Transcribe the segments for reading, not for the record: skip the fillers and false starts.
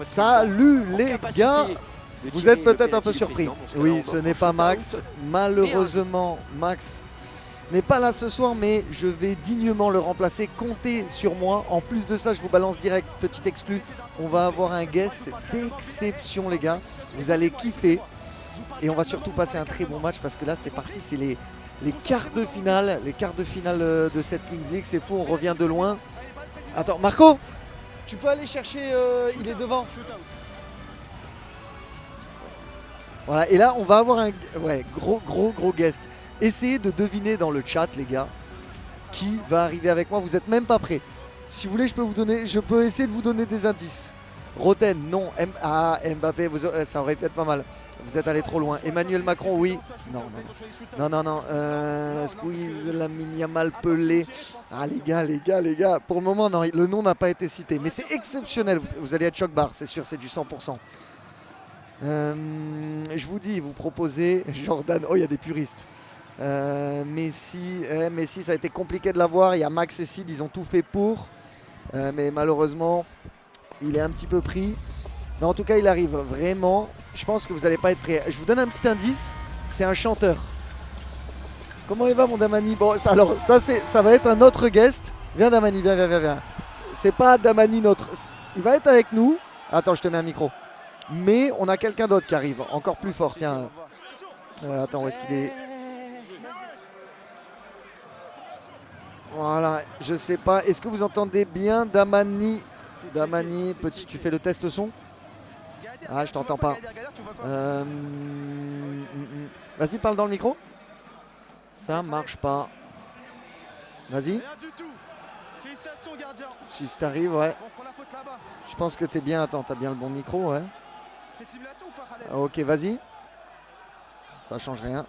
Salut les gars, vous êtes peut-être un peu surpris. Oui, ce n'est pas Max. Malheureusement, Max n'est pas là ce soir, mais je vais dignement le remplacer. Comptez sur moi. En plus de ça, je vous balance direct, petit exclu. On va avoir un guest d'exception, les gars. Vous allez kiffer. Et on va surtout passer un très bon match parce que là, c'est parti. C'est les quarts de finale. Les quarts de finale de cette Kings League. C'est fou, on revient de loin. Attends, Marco, tu peux aller chercher, il est devant. Voilà, et là on va avoir un gros guest. Essayez de deviner dans le chat, les gars, qui va arriver avec moi. Vous n'êtes même pas prêts. Si vous voulez, je peux essayer de vous donner des indices. Roten, non. Mbappé, ça aurait pu être pas mal. Vous êtes allé trop loin. Emmanuel Macron, oui. Non. Squeeze, Lamine Yamal, Pelé. Ah les gars. Pour le moment, non, le nom n'a pas été cité. Mais c'est exceptionnel. Vous allez être choc barre, c'est sûr, c'est du 100%. Je vous dis, vous proposez Jordan. Oh, il y a des puristes. Messi, ça a été compliqué de l'avoir. Il y a Max et Sid, ils ont tout fait pour. Mais malheureusement, il est un petit peu pris. Mais en tout cas, il arrive vraiment. Je pense que vous n'allez pas être prêts. Je vous donne un petit indice. C'est un chanteur. Comment il va, mon Damani? Bon, alors, ça va être un autre guest. Viens, Damani, viens. C'est pas Damani notre. Il va être avec nous. Attends, je te mets un micro. Mais on a quelqu'un d'autre qui arrive. Encore plus fort, tiens. Attends, où est-ce qu'il est? Voilà, je sais pas. Est-ce que vous entendez bien Damani? Damani, petit, tu fais le test son? Ah, je t'entends pas. Vas-y, parle dans le micro. Ça marche pas. Vas-y. Si t'arrives, ouais. Je pense que t'es bien. Attends, t'as bien le bon micro, ouais. Ok, vas-y. Ça change rien.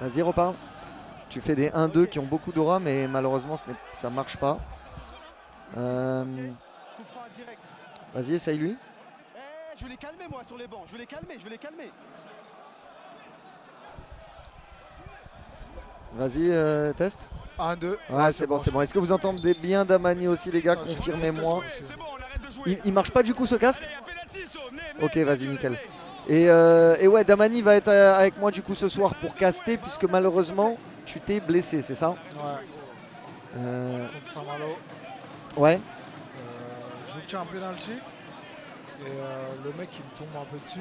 Vas-y, reparle. Tu fais des 1-2 qui ont beaucoup d'aura, mais malheureusement, ça marche pas. Vas-y, essaye lui. Je vais les calmer moi sur les bancs, je vais les calmer. Vas-y, test. 1-2. Ouais, c'est bon. Est-ce que vous entendez bien Damani aussi, les gars? Confirmez-moi. Il marche pas du coup ce casque? Ok, vas-y, nickel. Et ouais, Damani va être avec moi du coup ce soir pour caster, puisque malheureusement, tu t'es blessé, c'est ça? Ouais. Contre Saint-Malo. Ouais. Je tiens un penalty. Et le mec il me tombe un peu dessus.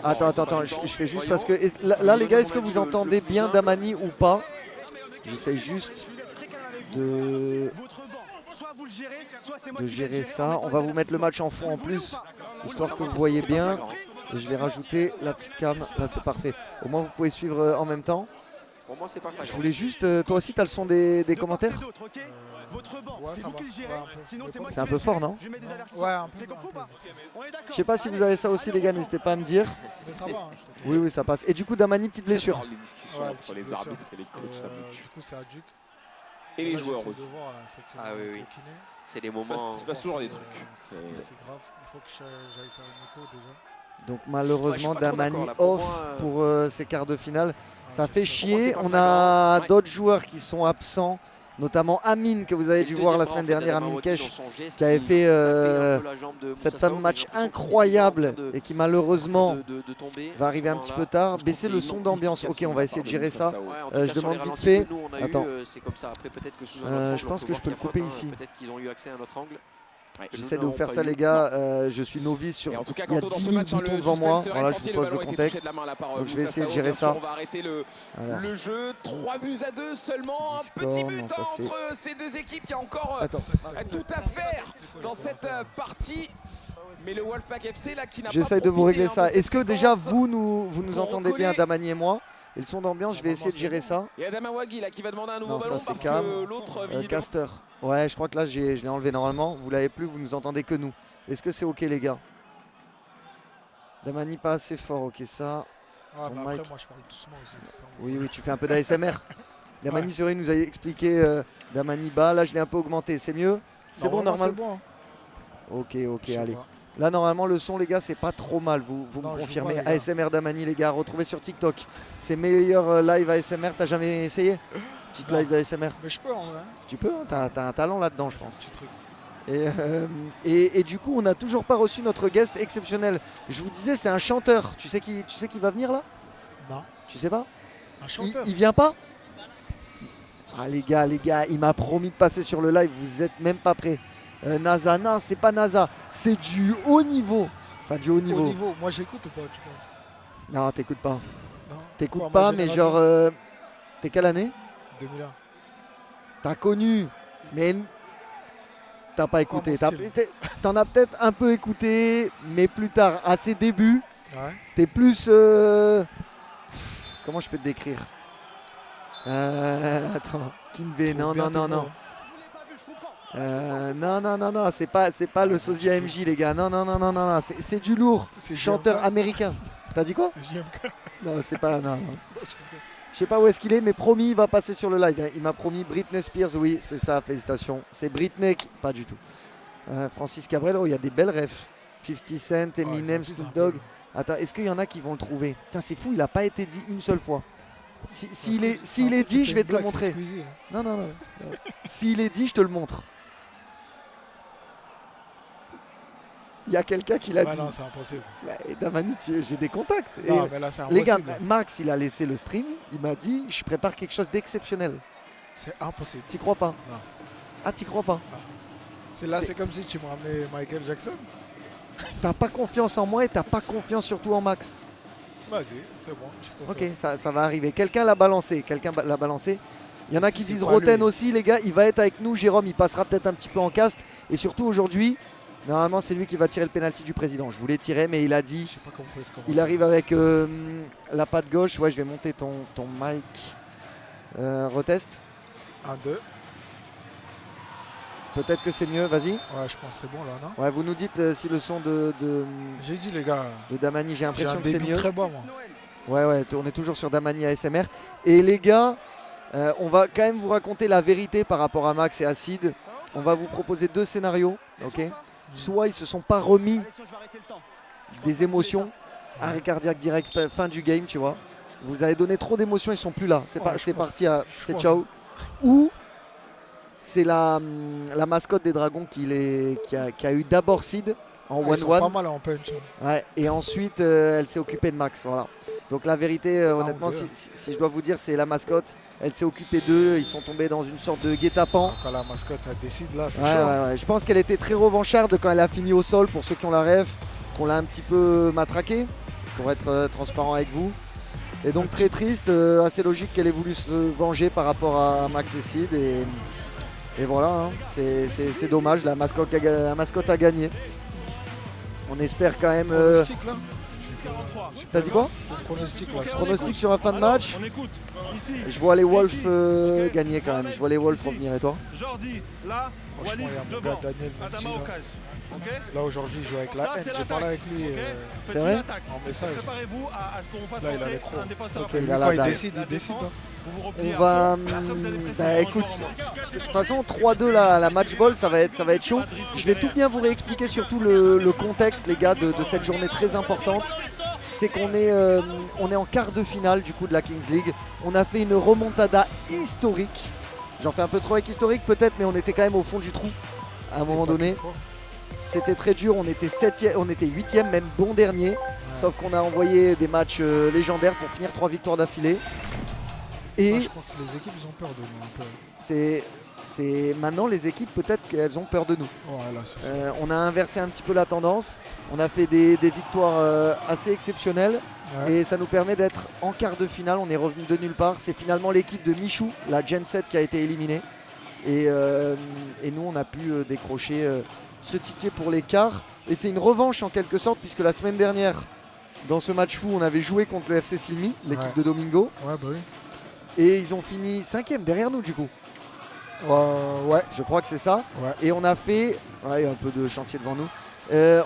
Attends, je fais juste parce que là les gars, est-ce que vous entendez bien Damani ou pas? J'essaie juste de gérer ça. On va vous mettre le match en fond en plus, histoire que vous voyez bien. Et je vais rajouter la petite cam. Là c'est parfait. Au moins vous pouvez suivre en même temps. Je voulais juste, toi aussi tu as le son des commentaires? Ouais, c'est un peu fort, non? Ouais, un peu. Je sais pas si vous avez ça aussi, les gars, n'hésitez pas à me dire. Ça va, oui, ça passe. Et du coup, Damani, petite blessure. Les discussions entre les arbitres et les coachs, ça me tue. Du coup, c'est Adjuk. Et les joueurs aussi. Ah oui. C'est des moments. Il se passe toujours des trucs. C'est grave. Il faut que j'aille faire une écho déjà. Donc malheureusement, Damani off pour ces quarts de finale. Ça fait chier. On a d'autres joueurs qui sont absents. Notamment Amine, que vous avez dû voir la semaine dernière, Amine Kesh, qui avait fait cette fin de match incroyable et qui malheureusement va arriver un petit peu tard. Baisser le son d'ambiance, ok, on va essayer de gérer ça. Je demande vite fait. Attends, je pense que je peux le couper ici. J'essaie de vous faire ça, les gars. Je suis novice sur. Il y a 10 000 boutons devant moi. Voilà, je vous pose le contexte. Donc je vais essayer de gérer ça. On va arrêter le jeu. 3-2 seulement. Un petit but entre ces deux équipes. Il y a encore tout à faire dans cette partie. Mais le Wolfpack FC là qui n'a pas. J'essaie de vous régler ça. Est-ce que déjà vous nous entendez bien, Damani et moi? Et le son d'ambiance, je vais essayer de gérer ça. Il y a Damawagi là qui va demander un nouveau ballon parce Cam. que l'autre Caster. Ouais, je crois que là je l'ai enlevé normalement. Vous l'avez plus, vous nous entendez que nous. Est-ce que c'est ok, les gars? Damani pas assez fort, ok ça. Ah, bah après, moi je parle doucement aussi. Ça, oui, tu fais un peu d'ASMR. Damani, c'est vrai, il nous a expliqué Damani bas. Là je l'ai un peu augmenté. C'est mieux? C'est bon normalement? Ok, allez. Là normalement le son, les gars, c'est pas trop mal. Vous me confirmez. ASMR Damani, les gars, retrouvez sur TikTok. C'est meilleur live ASMR. T'as jamais essayé? Petite live d'ASMR? Mais je peux en vrai. Tu peux, hein, t'as un talent là-dedans, je pense. Et du coup, on n'a toujours pas reçu notre guest exceptionnel. Je vous disais, c'est un chanteur. Tu sais qui va venir là? Non. Tu sais pas? Un chanteur. Il vient pas? Ah les gars, il m'a promis de passer sur le live. Vous êtes même pas prêts. NASA, non, c'est pas NASA. C'est du haut niveau. Enfin, du haut niveau. Haut niveau. Moi, j'écoute ou pas, tu penses? Non, t'écoutes pas. Non. T'écoutes pas, mais genre... T'es quelle année? 2001. T'as connu, mais t'as pas écouté. Oh, T'en as peut-être un peu écouté, mais plus tard, à ses débuts, ouais. c'était plus... Comment je peux te décrire? Attends, Kinvey, non. Non, c'est pas le sosia MJ, les gars. Non, c'est du lourd. Chanteur JMK. Américain. T'as dit quoi? C'est JMK. Non, c'est pas... Non. Je sais pas où est-ce qu'il est, mais promis, il va passer sur le live. Il m'a promis Britney Spears, oui, c'est ça, félicitations. C'est Britney, pas du tout. Francis Cabrel, oh, il y a des belles refs. 50 Cent, Eminem, Snoop Dogg. Attends, est-ce qu'il y en a qui vont le trouver? Putain, c'est fou, il a pas été dit une seule fois. S'il est dit, je vais te le montrer. Non. S'il est dit, je te le montre. Il y a quelqu'un qui l'a dit. Non, c'est impossible. Damani, j'ai des contacts. Non, mais là, c'est impossible. Les gars, Max, il a laissé le stream. Il m'a dit, je prépare quelque chose d'exceptionnel. C'est impossible. T'y crois pas? Non. Ah, t'y crois pas? C'est comme si tu me ramenais Michael Jackson. T'as pas confiance en moi et t'as pas confiance surtout en Max. Vas-y, c'est bon. Ok, ça va arriver. Quelqu'un l'a balancé. Il y en a qui disent Roten aussi, les gars. Il va être avec nous. Jérôme, il passera peut-être un petit peu en cast. Et surtout aujourd'hui, normalement, c'est lui qui va tirer le pénalty du président. Je voulais tirer, mais il a dit. Je sais pas comment on fait ce il arrive avec la patte gauche. Ouais, je vais monter ton mic. Retest. 1, 2. Peut-être que c'est mieux, vas-y. Ouais, je pense que c'est bon là, non? Ouais, vous nous dites si le son de J'ai dit, les gars. De Damani, j'ai l'impression que c'est mieux. Très bas, moi. Ouais, on est toujours sur Damani ASMR. Et les gars, on va quand même vous raconter la vérité par rapport à Max et Acid. On va vous proposer 2 scénarios, ok? Soit ils se sont pas remis des émotions, arrêt cardiaque direct, fin du game, tu vois. Vous avez donné trop d'émotions, ils sont plus là. C'est parti, c'est ciao. Ou c'est la mascotte des Dragons qui a eu d'abord Sid en 1-1. Ils sont pas mal en punch. Ouais, et ensuite, elle s'est occupée de Max. Voilà. Donc la vérité, honnêtement, si je dois vous dire, c'est la mascotte. Elle s'est occupée d'eux. Ils sont tombés dans une sorte de guet-apens. Quand la mascotte elle décide là, c'est chaud. Ouais. Je pense qu'elle était très revancharde quand elle a fini au sol, pour ceux qui ont la ref, qu'on l'a un petit peu matraqué, pour être transparent avec vous. Et donc très triste, assez logique qu'elle ait voulu se venger par rapport à Max et Sid. Et voilà, hein. C'est dommage, la mascotte a gagné. On espère quand même... T'as dit quoi? Pronostic sur la fin de match. Je vois les Wolves gagner quand même. Je vois les Wolves revenir. Et toi? Jordi, là, franchement, il y a mon gars Daniel Mendy, là aujourd'hui il joue avec la haine. J'ai parlé avec lui c'est vrai? En message. Préparez-vous à ce qu'on fasse là, il a les crocs. un défenseur. Okay, il décide. On va... écoute, de toute façon 3-2 la match ball, ça va être chaud. Je vais tout bien vous réexpliquer, surtout le contexte, les gars, de cette journée très importante. C'est qu'on est en quart de finale du coup de la Kings League. On a fait une remontada historique. J'en fais un peu trop avec historique peut-être, mais on était quand même au fond du trou à un moment donné. C'était très dur, on était 8e, même bon dernier. Ouais. Sauf qu'on a envoyé des matchs légendaires pour finir 3 victoires d'affilée. Et je pense que les équipes ils ont peur de nous un peu. C'est maintenant les équipes peut-être qu'elles ont peur de nous. Ouais, là, on a inversé un petit peu la tendance. On a fait des victoires assez exceptionnelles. Ouais. Et ça nous permet d'être en quart de finale. On est revenu de nulle part. C'est finalement l'équipe de Michou, la Gen 7, qui a été éliminée. Et nous on a pu décrocher ce ticket pour les quarts. Et c'est une revanche en quelque sorte, puisque la semaine dernière, dans ce match fou, on avait joué contre le FC Silmi, l'équipe de Domingo. Ouais, bah oui. Et ils ont fini 5e derrière nous du coup. Ouais. Je crois que c'est ça. Ouais. Et on a fait, il y a un peu de chantier devant nous.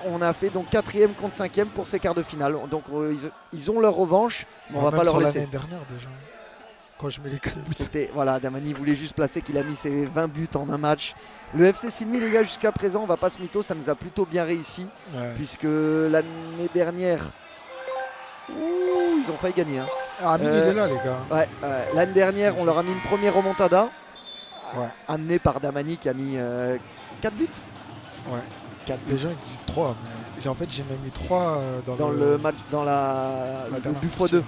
On a fait donc 4e contre 5e pour ces quarts de finale. Donc ils ont leur revanche, mais on va pas leur laisser. L'année dernière déjà. Quand je mets les 4 buts. C'était, voilà, Damani voulait juste placer qu'il a mis ses 20 buts en un match. Le FC Silmi, les gars, jusqu'à présent, on va pas se mytho, ça nous a plutôt bien réussi. Ouais. Puisque l'année dernière, ils ont failli gagner. Hein. Ah, il est là, les gars. Ouais, l'année dernière, on leur a mis une première remontada. Ouais. Amenée par Damani qui a mis 4 buts. Ouais. 4 Les gens ils disent 3, mais en fait j'ai même mis 3 dans le match, dans le but x2.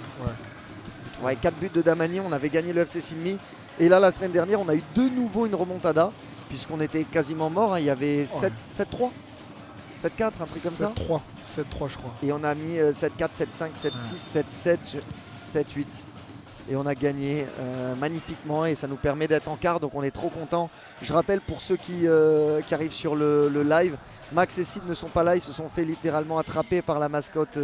Ouais, 4 buts de Damani, on avait gagné le FC Silmi. Et là, la semaine dernière, on a eu de nouveau une remontada, puisqu'on était quasiment mort. Hein. Il y avait 7-3, 7-4, un truc comme ça. 7-3, je crois. Et on a mis 7-4, 7-5, 7-6, 7-7, 7-8. Et on a gagné magnifiquement et ça nous permet d'être en quart, donc on est trop contents. Je rappelle pour ceux qui arrivent sur le live, Max et Sid ne sont pas là, ils se sont fait littéralement attraper par la mascotte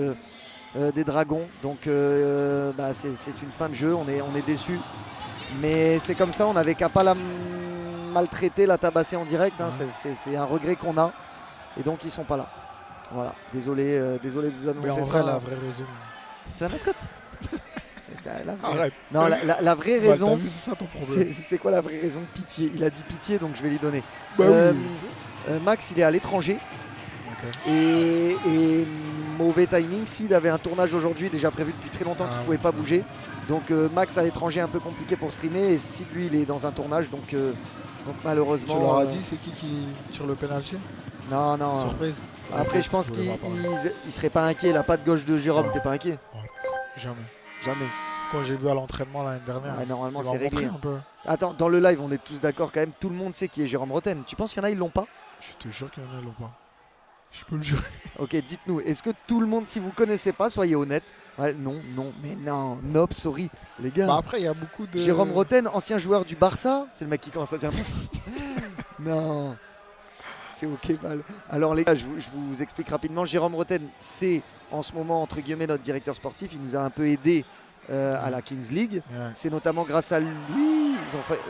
des Dragons. Donc c'est une fin de jeu, on est déçus. Mais c'est comme ça, on n'avait qu'à pas la maltraiter, la tabasser en direct. Hein. C'est un regret qu'on a. Et donc ils sont pas là. Voilà, désolé de vous annoncer ça. Mais en vrai, la vraie raison... C'est la mascotte. Arrête. Non, la vraie raison, c'est ça ton problème. C'est quoi la vraie raison? Pitié. Il a dit pitié, donc je vais lui donner. Bah Max, il est à l'étranger. Et mauvais timing. Sid avait un tournage aujourd'hui, déjà prévu depuis très longtemps, qu'il ne pouvait pas bouger. Donc Max à l'étranger, un peu compliqué pour streamer. Et Sid, lui, il est dans un tournage. Donc malheureusement. Tu leur as dit c'est qui tire le penalty? Non. Surprise. Après, je pense qu'il ne serait pas inquiet. La patte gauche de Jérôme, t'es pas inquiet? Jamais. Quand j'ai vu à l'entraînement l'année dernière, normalement c'est réglé. Attends, dans le live, on est tous d'accord quand même. Tout le monde sait qui est Jérôme Roten. Tu penses qu'il y en a, ils l'ont pas? Je te jure qu'il y en a, ils l'ont pas. Je peux le jurer. Ok, dites-nous, est-ce que tout le monde, si vous connaissez pas, soyez honnête. Ouais, non, mais non, nope, sorry, les gars. Bah après, il y a beaucoup de... Jérôme Roten, ancien joueur du Barça. C'est le mec qui commence à dire non. C'est ok, Val. Alors les gars, je vous explique rapidement. Jérôme Roten, c'est en ce moment, entre guillemets, notre directeur sportif. Il nous a un peu aidé à la Kings League. Ouais. C'est notamment grâce à lui.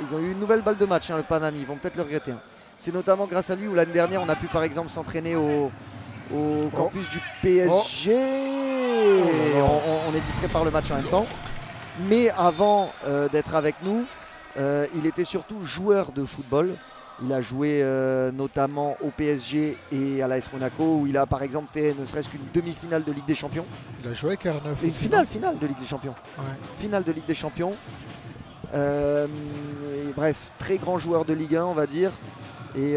Ils ont eu une nouvelle balle de match, hein, le Panami. Ils vont peut-être le regretter. Hein. C'est notamment grâce à lui où l'année dernière, on a pu par exemple s'entraîner au campus du PSG. On est distrait par le match en même temps. Mais avant d'être avec nous, il était surtout joueur de football. Il a joué notamment au PSG et à l'AS Monaco où il a par exemple fait ne serait-ce qu'une demi-finale de Ligue des Champions. Il a joué avec R9. Une finale de Ligue des Champions. Ouais. Finale de Ligue des Champions. Bref, très grand joueur de Ligue 1 on va dire. Et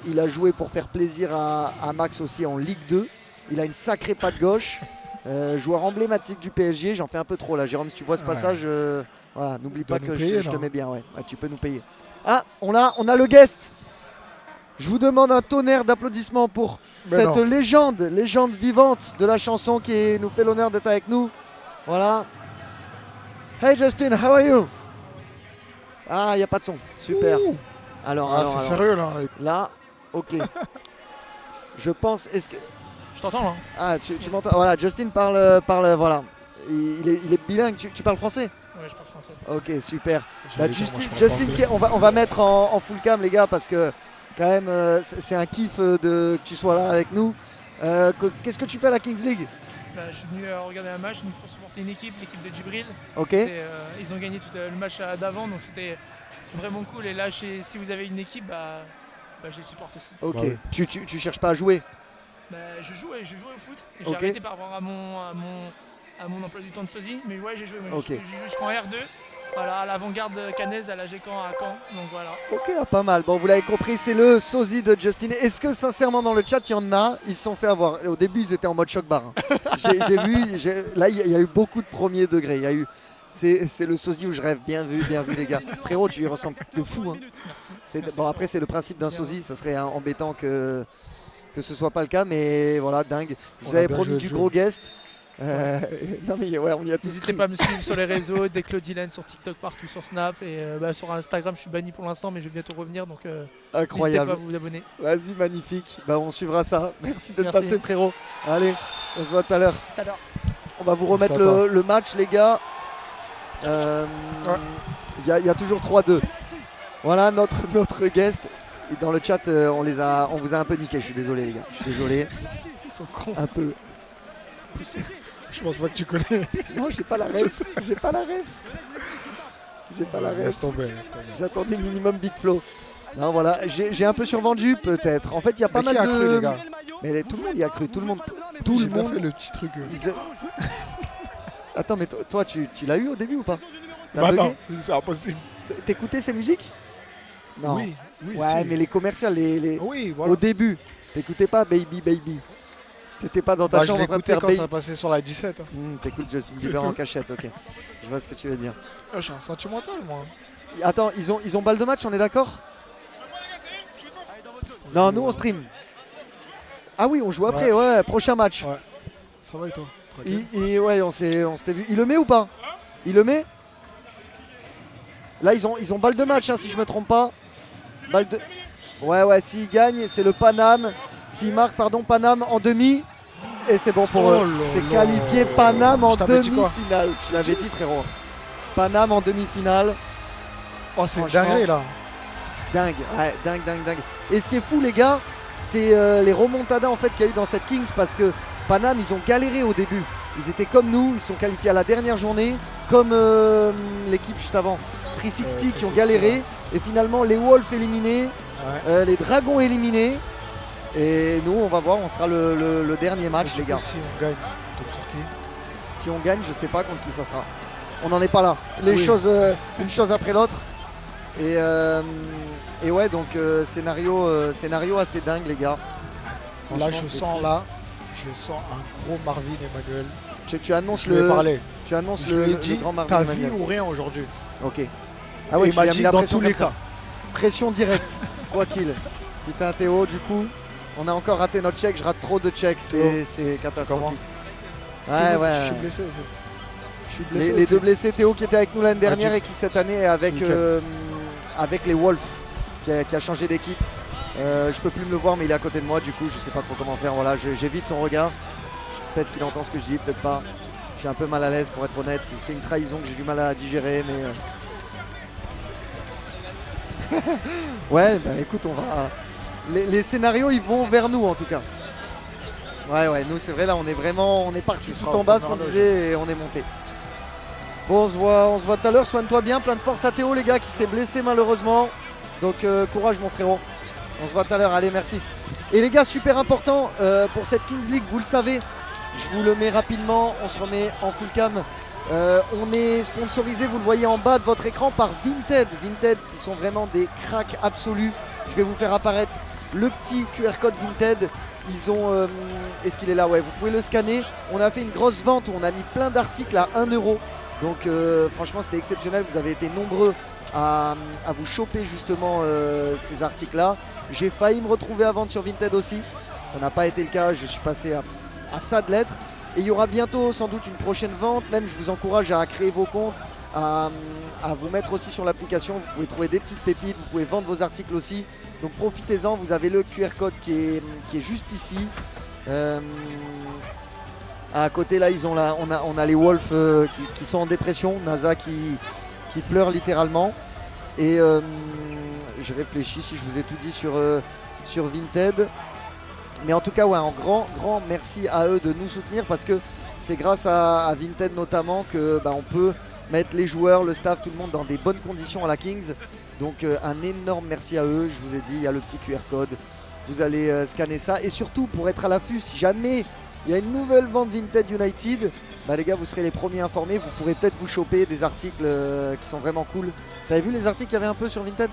il a joué pour faire plaisir à Max aussi en Ligue 2. Il a une sacrée patte gauche. Joueur emblématique du PSG. J'en fais un peu trop là. Jérôme, si tu vois ce passage, voilà, n'oublie pas que je te mets bien. Ouais. Tu peux nous payer. Ah, on a le guest. Je vous demande un tonnerre d'applaudissements pour cette légende vivante de la chanson qui nous fait l'honneur d'être avec nous. Voilà. Hey Justin, how are you? Ah, il n'y a pas de son. Super. Alors, c'est sérieux là. Là, ok. Je pense. Est-ce que je t'entends là? Ah, tu m'entends? Voilà, Justin parle. Voilà. Il est bilingue. Tu parles français? Ouais, je parle français. Ok, super. Justin, on va mettre en full cam les gars parce que quand même c'est un kiff que tu sois là avec nous. Qu'est-ce que tu fais à la Kings League? Je suis venu regarder un match, nous pour supporter une équipe, l'équipe de Djibril. Ok. Ils ont gagné tout le match d'avant, donc c'était vraiment cool. Et là, si vous avez une équipe, je les supporte aussi. Ok. Bah oui. Tu cherches pas à jouer? Je joue au foot. J'ai arrêté par rapport à mon emploi du temps de sosie, mais ouais, j'ai joué. Je joue jusqu'en R2. Voilà, à l'avant-garde Canez, à la G-Camp à Caen, donc voilà. Ok, pas mal. Bon, vous l'avez compris, c'est le sosie de Justin. Est-ce que sincèrement dans le chat, il y en a, ils se sont fait avoir? Au début, ils étaient en mode choc-bar. Hein. J'ai vu, là, il y a eu beaucoup de premier degré. Il y a eu, c'est le sosie où je rêve. Bien vu les gars. Frérot, tu lui ressembles de fou. Hein. Merci. Bon, après, c'est le principe d'un sosie. Ça serait embêtant que ce soit pas le cas, mais voilà, dingue. Je vous avais promis du gros guest. Non mais ouais, on y a tous. N'hésitez pas à me suivre sur les réseaux, dès Claude Dylan sur TikTok, partout sur Snap et sur Instagram je suis banni pour l'instant mais je vais bientôt revenir donc incroyable. N'hésitez pas à vous abonner. Vas-y, magnifique. On suivra ça. Merci de passer frérot. Allez, on se voit tout à l'heure. On va vous remettre le match les gars. Il y a toujours 3-2. Voilà notre guest. Et dans le chat on vous a un peu niqué. Je suis désolé les gars. Je suis désolé. Ils sont cons. Un peu. Je pense pas que tu connais. Non, j'ai pas la ref. J'ai pas la ref. Laisse tomber. J'attendais minimum Big Flo. Non, voilà, j'ai un peu survendu peut-être. En fait, il y a pas mal de. Cru, les gars. Mais tout le monde y a cru. Tout le monde. Fait le petit truc. Attends, mais toi, tu l'as eu au début ou pas? Non, c'est impossible. T'écoutais ces musiques? Non. Oui. Oui, ouais, si. mais les commerciales, Oui, voilà. au début, t'écoutais pas Baby Baby. T'étais pas dans ta chambre en train de faire quand Baby. ça passait sur la 17. Hein. T'écoutes Justin Bieber en cachette, ok. Je vois ce que tu veux dire. Je suis un sentimental, moi. Attends, ils ont balle de match, on est d'accord? Non, nous on stream. Ah oui, on joue après, ouais, prochain match. Ouais. Ça va et toi? Ouais, on s'était vu. Il le met ou pas? Il le met? Là, ils ont balle de match, hein, si je me trompe pas. Balle de... Ouais, s'il gagne, c'est le Paname. S'il marque, pardon, Paname en demi. Et c'est bon pour eux. C'est qualifié Paname en demi-finale. Tu l'avais dit, frérot. Paname en demi-finale. Oh, c'est dingue là. Dingue, ouais, dingue. Et ce qui est fou, les gars, c'est les remontadas en fait qu'il y a eu dans cette Kings, parce que Paname, ils ont galéré au début. Ils étaient comme nous, ils sont qualifiés à la dernière journée, comme l'équipe juste avant, 360 qui ont galéré. Et finalement, les Wolves éliminés, les Dragons éliminés. Et nous, on va voir, on sera le dernier match, les gars. Si on gagne, on tombe sur qui? Si on gagne, je sais pas contre qui ça sera. On n'en est pas là. Les choses, une chose après l'autre. Et ouais, donc scénario assez dingue, les gars. Là, je sens un gros Marvin Emmanuel. Tu annonces Tu annonces le grand Marvin T'as Emmanuel. vu ou rien aujourd'hui? Ok. Ah ouais, il m'a dit dans tous les cas. cas. Pression directe, quoi qu'il. Putain, Théo, du coup, on a encore raté notre check. Je rate trop de checks, c'est catastrophique. Ouais. Je suis blessé aussi. Les deux blessés, Théo qui était avec nous l'année dernière et qui cette année est avec les Wolves, qui a changé d'équipe. Je peux plus me le voir, mais il est à côté de moi, du coup je sais pas trop comment faire. Voilà, j'évite son regard. Peut-être qu'il entend ce que je dis, peut-être pas. Je suis un peu mal à l'aise pour être honnête. C'est une trahison que j'ai du mal à digérer, mais ouais, bah écoute, on va. Les scénarios ils vont vers nous en tout cas. Ouais, nous c'est vrai, là on est parti tout en bas, ce qu'on disait, et on est monté. Bon, on se voit tout à l'heure. Soigne-toi bien, plein de force à Théo, les gars, qui s'est blessé malheureusement. Donc courage mon frérot. On se voit tout à l'heure, allez, merci. Et les gars, super important pour cette Kings League, vous le savez, je vous le mets rapidement, on se remet en full cam. On est sponsorisé, vous le voyez en bas de votre écran, par Vinted. Vinted qui sont vraiment des cracks absolus. Je vais vous faire apparaître le petit QR code Vinted. Ils ont... est-ce qu'il est là? Ouais, vous pouvez le scanner. On a fait une grosse vente où on a mis plein d'articles à 1 €. Donc franchement c'était exceptionnel, vous avez été nombreux à vous choper justement ces articles là. J'ai failli me retrouver à vendre sur Vinted aussi, ça n'a pas été le cas, je suis passé à ça de l'être. Et il y aura bientôt sans doute une prochaine vente, même je vous encourage à créer vos comptes, à vous mettre aussi sur l'application, vous pouvez trouver des petites pépites, vous pouvez vendre vos articles aussi. Donc profitez-en, vous avez le QR code qui est juste ici. À côté là, on a les Wolves qui sont en dépression, NASA qui pleure littéralement. Et je réfléchis si je vous ai tout dit sur Vinted. Mais en tout cas, ouais, un grand merci à eux de nous soutenir, parce que c'est grâce à Vinted notamment que on peut mettre les joueurs, le staff, tout le monde dans des bonnes conditions à la Kings. Donc un énorme merci à eux. Je vous ai dit, il y a le petit QR code. Vous allez scanner ça. Et surtout, pour être à l'affût, si jamais il y a une nouvelle vente Vinted United, les gars, vous serez les premiers informés. Vous pourrez peut-être vous choper des articles qui sont vraiment cool. T'avais vu les articles qu'il y avait un peu sur Vinted?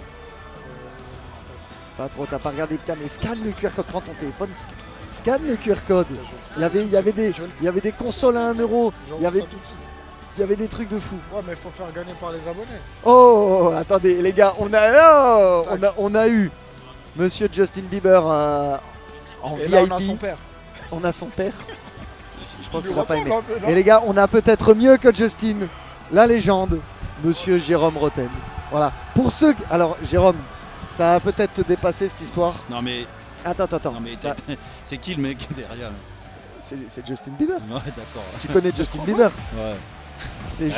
Pas trop, t'as pas regardé. Putain, mais scanne le QR code, prends ton téléphone, scanne le QR code. Il y avait des consoles à 1 €. Il y avait des trucs de fou. Ouais, mais il faut faire gagner par les abonnés. Oh, attendez, les gars, on a eu Monsieur Justin Bieber en Et VIP. là, on a son père. On a son père. Je pense qu'il va pas aimer. Et les gars, on a peut-être mieux que Justin, la légende, Monsieur Jérôme Roten. Voilà. Pour ceux... Alors, Jérôme, ça va peut-être te dépasser cette histoire. Non mais... Attends. Non mais c'est qui le mec derrière? C'est Justin Bieber. Ouais, d'accord. Tu connais Justin Bieber? Ouais.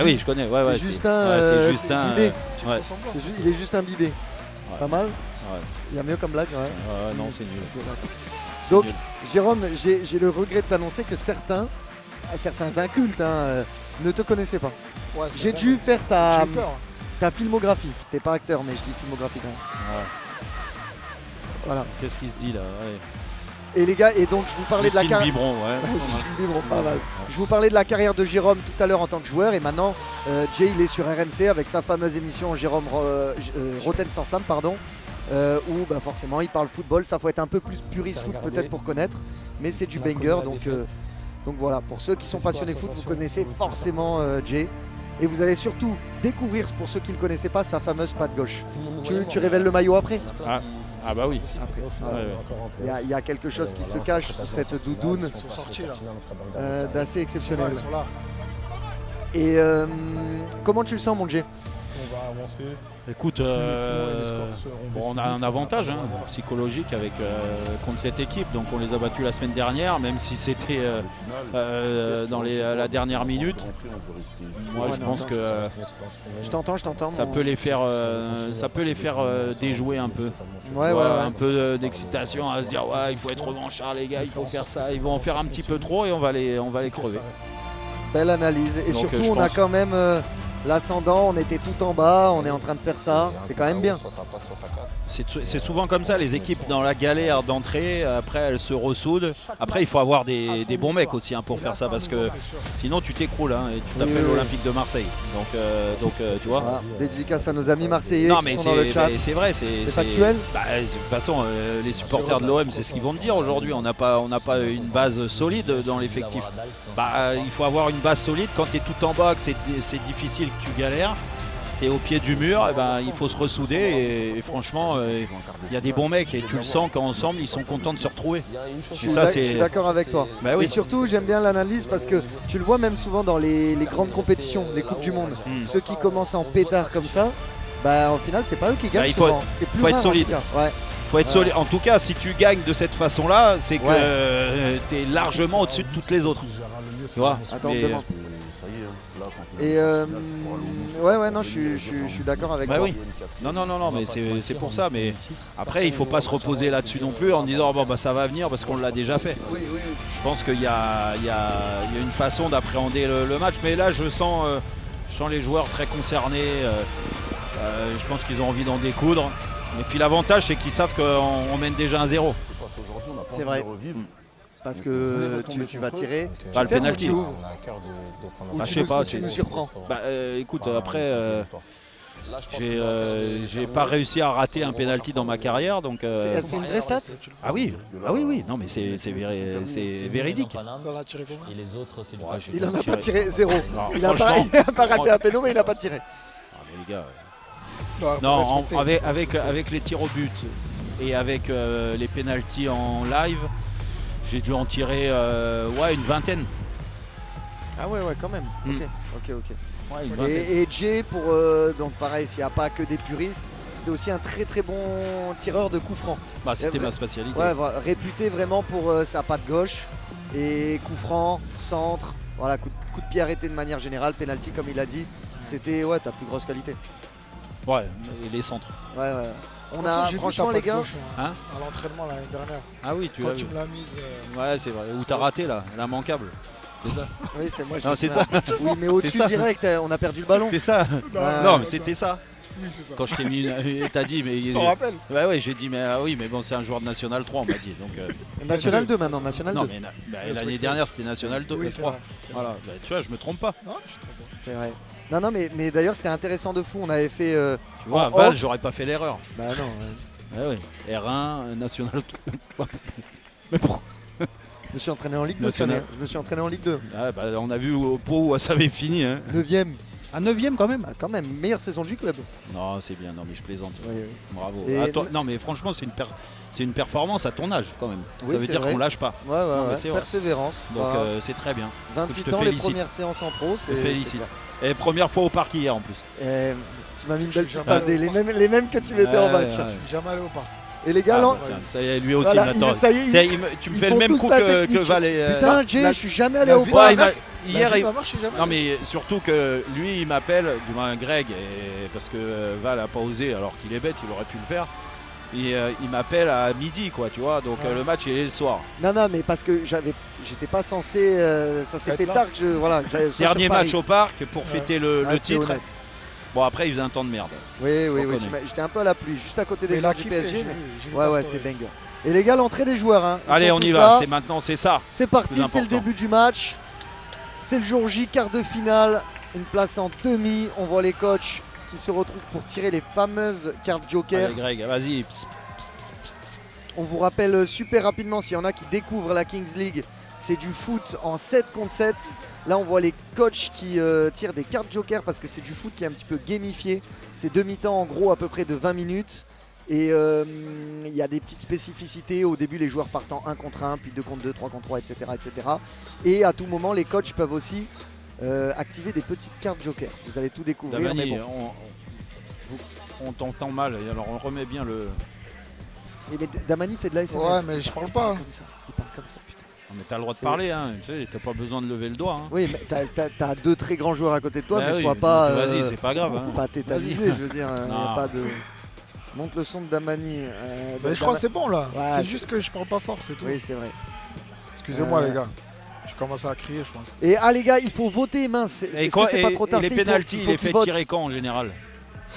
Oui, je connais. Ouais, c'est Justin Bibé. Ouais. Il est Justin Bibé. Ouais. Pas mal. Ouais. Il y a mieux comme blague. Non, c'est nul. Donc, Jérôme, j'ai le regret de t'annoncer que certains incultes ne te connaissaient pas. Ouais, j'ai dû faire ta filmographie. T'es pas acteur, mais je dis filmographie quand même. Ouais. Voilà. Qu'est-ce qui se dit là? Allez. Et les gars, et donc je vous parlais de la carrière. Biberon, ouais. Justine Biberon, pas mal. Je vous parlais de la carrière de Jérôme tout à l'heure en tant que joueur, et maintenant Jay il est sur RMC avec sa fameuse émission Jérôme Roten sans flamme, pardon. où bah, forcément ils parlent football. Ça faut être un peu plus puriste foot peut-être pour connaître, mais c'est du banger. Donc voilà, pour ceux qui sont passionnés foot, vous connaissez forcément Jay. Et vous allez surtout découvrir, pour ceux qui ne connaissaient pas, sa fameuse patte gauche. Tu révèles le maillot après? Ah bah oui. Après, Ouais. il y a quelque chose qui se cache sous cette doudoune d'assez exceptionnel. Et comment tu le sens, mon Jay? On va avancer. Écoute, on a un avantage psychologique contre cette équipe. Donc on les a battus la semaine dernière, même si c'était dans la dernière minute. Moi je pense que je t'entends. Ça peut les faire déjouer un peu. Un peu d'excitation à se dire ouais, il faut être revanchard les gars, il faut faire ça. Ils vont en faire un petit peu trop et on va les crever. Belle analyse. Et surtout on a quand même l'ascendant, on était tout en bas, on est en train de faire ça, c'est quand même bien. C'est souvent comme ça, les équipes dans la galère d'entrée, après elles se ressoudent. Après il faut avoir des bons mecs aussi pour faire ça, parce que sinon tu t'écroules et tu t'appelles l'Olympique de Marseille. Donc tu vois. Voilà. Dédicace à nos amis marseillais qui sont dans le chat. C'est vrai, c'est factuel. De toute façon, les supporters de l'OM, c'est ce qu'ils vont te dire aujourd'hui. On n'a pas une base solide dans l'effectif. Il faut avoir une base solide quand tu es tout en bas, que c'est difficile, que tu galères. Tu es au pied du mur, il faut se ressouder et franchement il y a des bons mecs et tu le sens qu'ensemble ils sont contents de se retrouver. Je suis d'accord avec toi. Bah oui. Et surtout j'aime bien l'analyse parce que tu le vois même souvent dans les grandes compétitions, les Coupes du Monde. Ceux qui commencent en pétard comme ça, au final c'est pas eux qui gagnent souvent. C'est plus faut être rare, solide. Faut être solide. En tout cas, si tu gagnes de cette façon-là, c'est que tu es largement au-dessus de toutes les autres. Tu vois. Attends, et non, je suis d'accord avec toi. Oui. Non, mais c'est pour ça. Mais après, il faut pas se reposer là-dessus non plus en disant ça va venir parce qu'on l'a déjà fait. Je pense qu'il y a une façon d'appréhender le match, mais là je sens les joueurs très concernés. Je pense qu'ils ont envie d'en découdre. Et puis l'avantage, c'est qu'ils savent qu'on mène déjà 1-0. C'est vrai. Parce que tu vas tirer. Pas le penalty. Je sais pas. Tu nous surprends. Écoute, après, j'ai pas réussi à rater un penalty dans ma carrière, donc. C'est une vraie stat? Ah oui. Non mais c'est véridique. Et les autres, c'est du Il en a pas tiré 0. Il a pas raté un péno, mais il n'a pas tiré. Mais les gars. Non, avec les tirs au but et avec les penalties en live, j'ai dû en tirer une vingtaine. Ah ouais quand même. Ok. Ouais, et Jay, donc pareil, s'il n'y a pas que des puristes, c'était aussi un très très bon tireur de coups francs. C'était ma spécialité. Réputé vraiment pour sa patte gauche et coups francs, centre, voilà, coup de pied arrêté de manière générale, penalty comme il a dit, c'était ta plus grosse qualité. Ouais, et les centres. Ouais. On a franchement les gars. À l'entraînement l'année dernière. Ah oui, tu me l'as mise. Ouais, c'est vrai. Ou t'as raté là, l'immanquable. C'est ça. Oui, c'est moi. C'est ça. Oui, mais au-dessus direct, on a perdu le ballon. C'est ça. Non, mais c'était ça. Oui, c'est ça. Quand je t'ai mis, t'as dit, mais. Tu t'en rappelles? Ouais, j'ai dit, mais bon, c'est un joueur de National 3, on m'a dit. Donc, National 2 maintenant, National 2. Non, mais l'année dernière, c'était National 2, 3. Voilà, tu vois, je me trompe pas. Non, je te trompe pas. C'est vrai. Non, mais d'ailleurs, c'était intéressant de fou. On avait fait. Tu vois, à Val, j'aurais pas fait l'erreur. Bah non. Ouais. R1, National 3. Mais pourquoi? Je me suis entraîné en Ligue 2 cette année. Je me suis entraîné en Ligue 2. On a vu au pot où ça avait fini. 9ème. Ah, 9ème quand même? Quand même, meilleure saison du club. Non, c'est bien, non mais je plaisante. Bravo. Non mais franchement, c'est une performance à ton âge quand même. Ça veut dire qu'on lâche pas. Ouais. Persévérance. Donc c'est très bien. 28 ans, les premières séances en pro. Je te félicite. Et première fois au parc hier en plus. Tu m'as mis une belle petite passe, les mêmes que tu mettais en match. Je suis jamais allé au parc. Et les gars, ça y est, lui aussi, tu me fais le même coup que Val. Putain, Jay, je suis jamais allé au parc. Hier, non mais surtout que lui il m'appelle, du moins Greg, parce que Val a pas osé alors qu'il est bête, il aurait pu le faire. Et il m'appelle à midi quoi, tu vois, donc le match il est le soir. Non mais parce que j'étais pas censé, ça s'est fait tard que dernier match au parc pour fêter le titre. Honnête. Bon après il faisait un temps de merde. Oui, j'étais un peu à la pluie, juste à côté des joueurs du PSG. Ouais, c'était banger. Et les gars, l'entrée des joueurs. Allez, on y va, c'est maintenant, c'est ça. C'est parti, c'est le début du match. C'est le jour J, quart de finale, une place en demi. On voit les coachs qui se retrouvent pour tirer les fameuses cartes Joker. Allez Greg, vas-y. On vous rappelle super rapidement, s'il y en a qui découvrent la Kings League, c'est du foot en 7 contre 7. Là on voit les coachs qui tirent des cartes Joker parce que c'est du foot qui est un petit peu gamifié. C'est demi-temps en gros à peu près de 20 minutes. Et il y a des petites spécificités. Au début les joueurs partent en 1 contre 1, puis 2 contre 2, 3 contre 3, etc. etc. Et à tout moment les coachs peuvent aussi activer des petites cartes Joker. Vous allez tout découvrir. Damani, mais bon. on t'entend mal, alors on remet bien le... Et mais Damani fait de l'ASMR. Ouais, mais je parle pas. Il parle comme ça, putain. Non, mais t'as le droit de parler, hein. Tu sais, t'as pas besoin de lever le doigt. Hein. Oui, mais t'as 2 très grands joueurs à côté de toi, Bah mais oui, sois pas. vas-y, c'est pas grave. Hein. Pas tétanisé, je veux dire. Y a pas de... Monte le son de Damani. Mais je crois que c'est bon là. Ouais, c'est juste que je parle pas fort, c'est tout. Oui, c'est vrai. Excusez-moi les gars. Je commence à crier, je pense. Et les gars, il faut voter, mince. Et c'est pas trop tard. Et les pénaltys, il est fait tirer quand en général?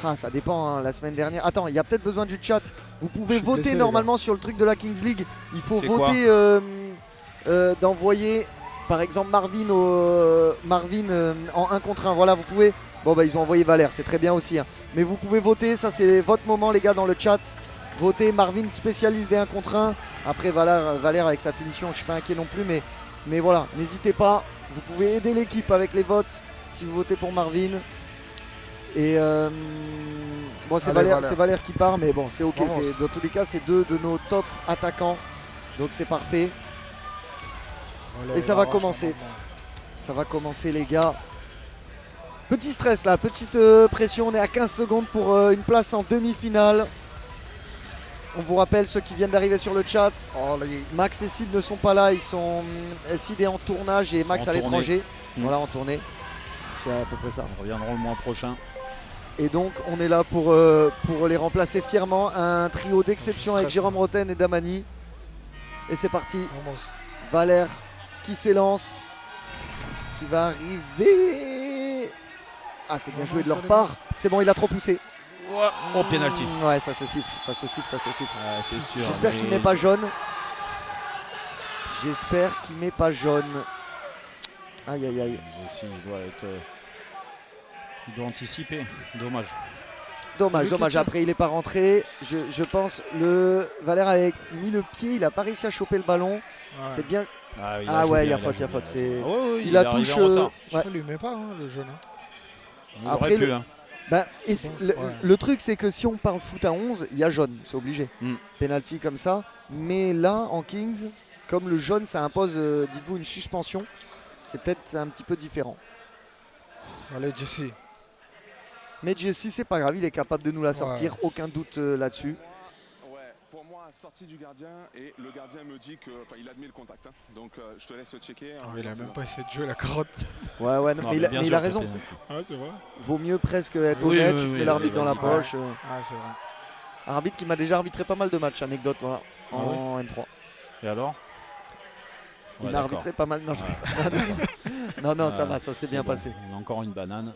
Ah, ça dépend, hein, la semaine dernière. Attends, il y a peut-être besoin du chat. Vous pouvez voter blessé, normalement sur le truc de la Kings League. Il faut voter d'envoyer par exemple Marvin en 1 contre 1. Voilà, vous pouvez. Bon, bah, ils ont envoyé Valère, c'est très bien aussi. Hein. Mais vous pouvez voter, ça c'est votre moment, les gars, dans le chat. Votez Marvin spécialiste des 1 contre 1. Après, Valère avec sa finition, je suis pas inquiet non plus. Mais voilà, n'hésitez pas. Vous pouvez aider l'équipe avec les votes si vous votez pour Marvin. Et bon, c'est Valère qui part, mais bon, c'est ok. Dans tous les cas, c'est 2 de nos top attaquants, donc c'est parfait. Et ça va commencer. Ça va commencer, les gars. Petit stress là, petite pression. On est à 15 secondes pour une place en demi-finale. On vous rappelle, ceux qui viennent d'arriver sur le chat, Max et Sid ne sont pas là. Ils sont Sid est en tournage et Max à l'étranger. Voilà, en tournée. C'est à peu près ça. Ils reviendront le mois prochain. Et donc on est là pour les remplacer fièrement. Un trio d'exception avec Jérôme Roten et Damani. Et c'est parti. Valère qui s'élance. Qui va arriver. Ah, c'est bien joué de leur part. C'est bon, il a trop poussé. Oh, penalty. Ouais, ça se siffle, ça se siffle. Ouais, c'est sûr. J'espère qu'il met pas jaune. J'espère qu'il met pas jaune. Aïe aïe aïe. Il doit anticiper. Dommage. Dommage. Après, il n'est pas rentré. Je pense le Valère avait mis le pied. Il n'a pas réussi à choper le ballon. Ouais. C'est bien. Ah ouais, il y a faute. Il a touché. Je ne lui mets pas le jaune. Après, le truc, c'est que si on parle foot à 11, il y a jaune. C'est obligé. Penalty comme ça. Mais là, en Kings, comme le jaune, ça impose, dites-vous, une suspension. C'est peut-être un petit peu différent. Allez, Jesse. Mais Jesse, c'est pas grave, il est capable de nous la sortir, aucun doute là-dessus. Ouais, pour moi, sortie du gardien, et le gardien me dit qu'il admet le contact. Hein. Donc je te laisse checker. Hein, il a même pas essayé de jouer la carotte. Ouais, non, mais il a raison. C'est vrai. Vaut mieux presque être honnête, tu mets l'arbitre dans la poche. C'est vrai. Un arbitre qui m'a déjà arbitré pas mal de matchs, anecdote, voilà, en N3. Et alors? Il m'a arbitré pas mal. Non, ça va, ça s'est bien passé. Il a encore une banane.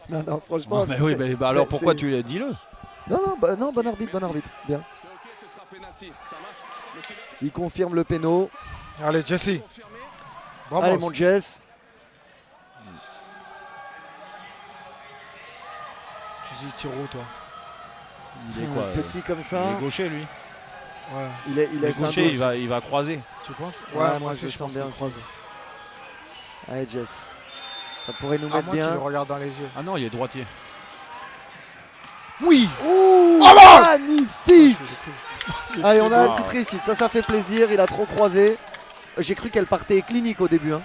Non, franchement. Alors pourquoi tu l'as dit-le? Non, bon arbitre, bien. Il confirme le péno. Allez, Jesse. Allez, mon Jess. Tu dis tiro, toi. Il est quoi? Petit comme ça. Il est gaucher, lui. Ouais. Il est gaucher, il va croiser. Tu penses? Ouais, moi je sens bien croiser. Allez, Jess. Ça pourrait nous mettre bien. Tu le regardes dans les yeux. Ah non, il est droitier. Oui. Ouh, magnifique. Allez, on a une petite réussite. Ça fait plaisir. Il a trop croisé. J'ai cru qu'elle partait clinique au début. Hein.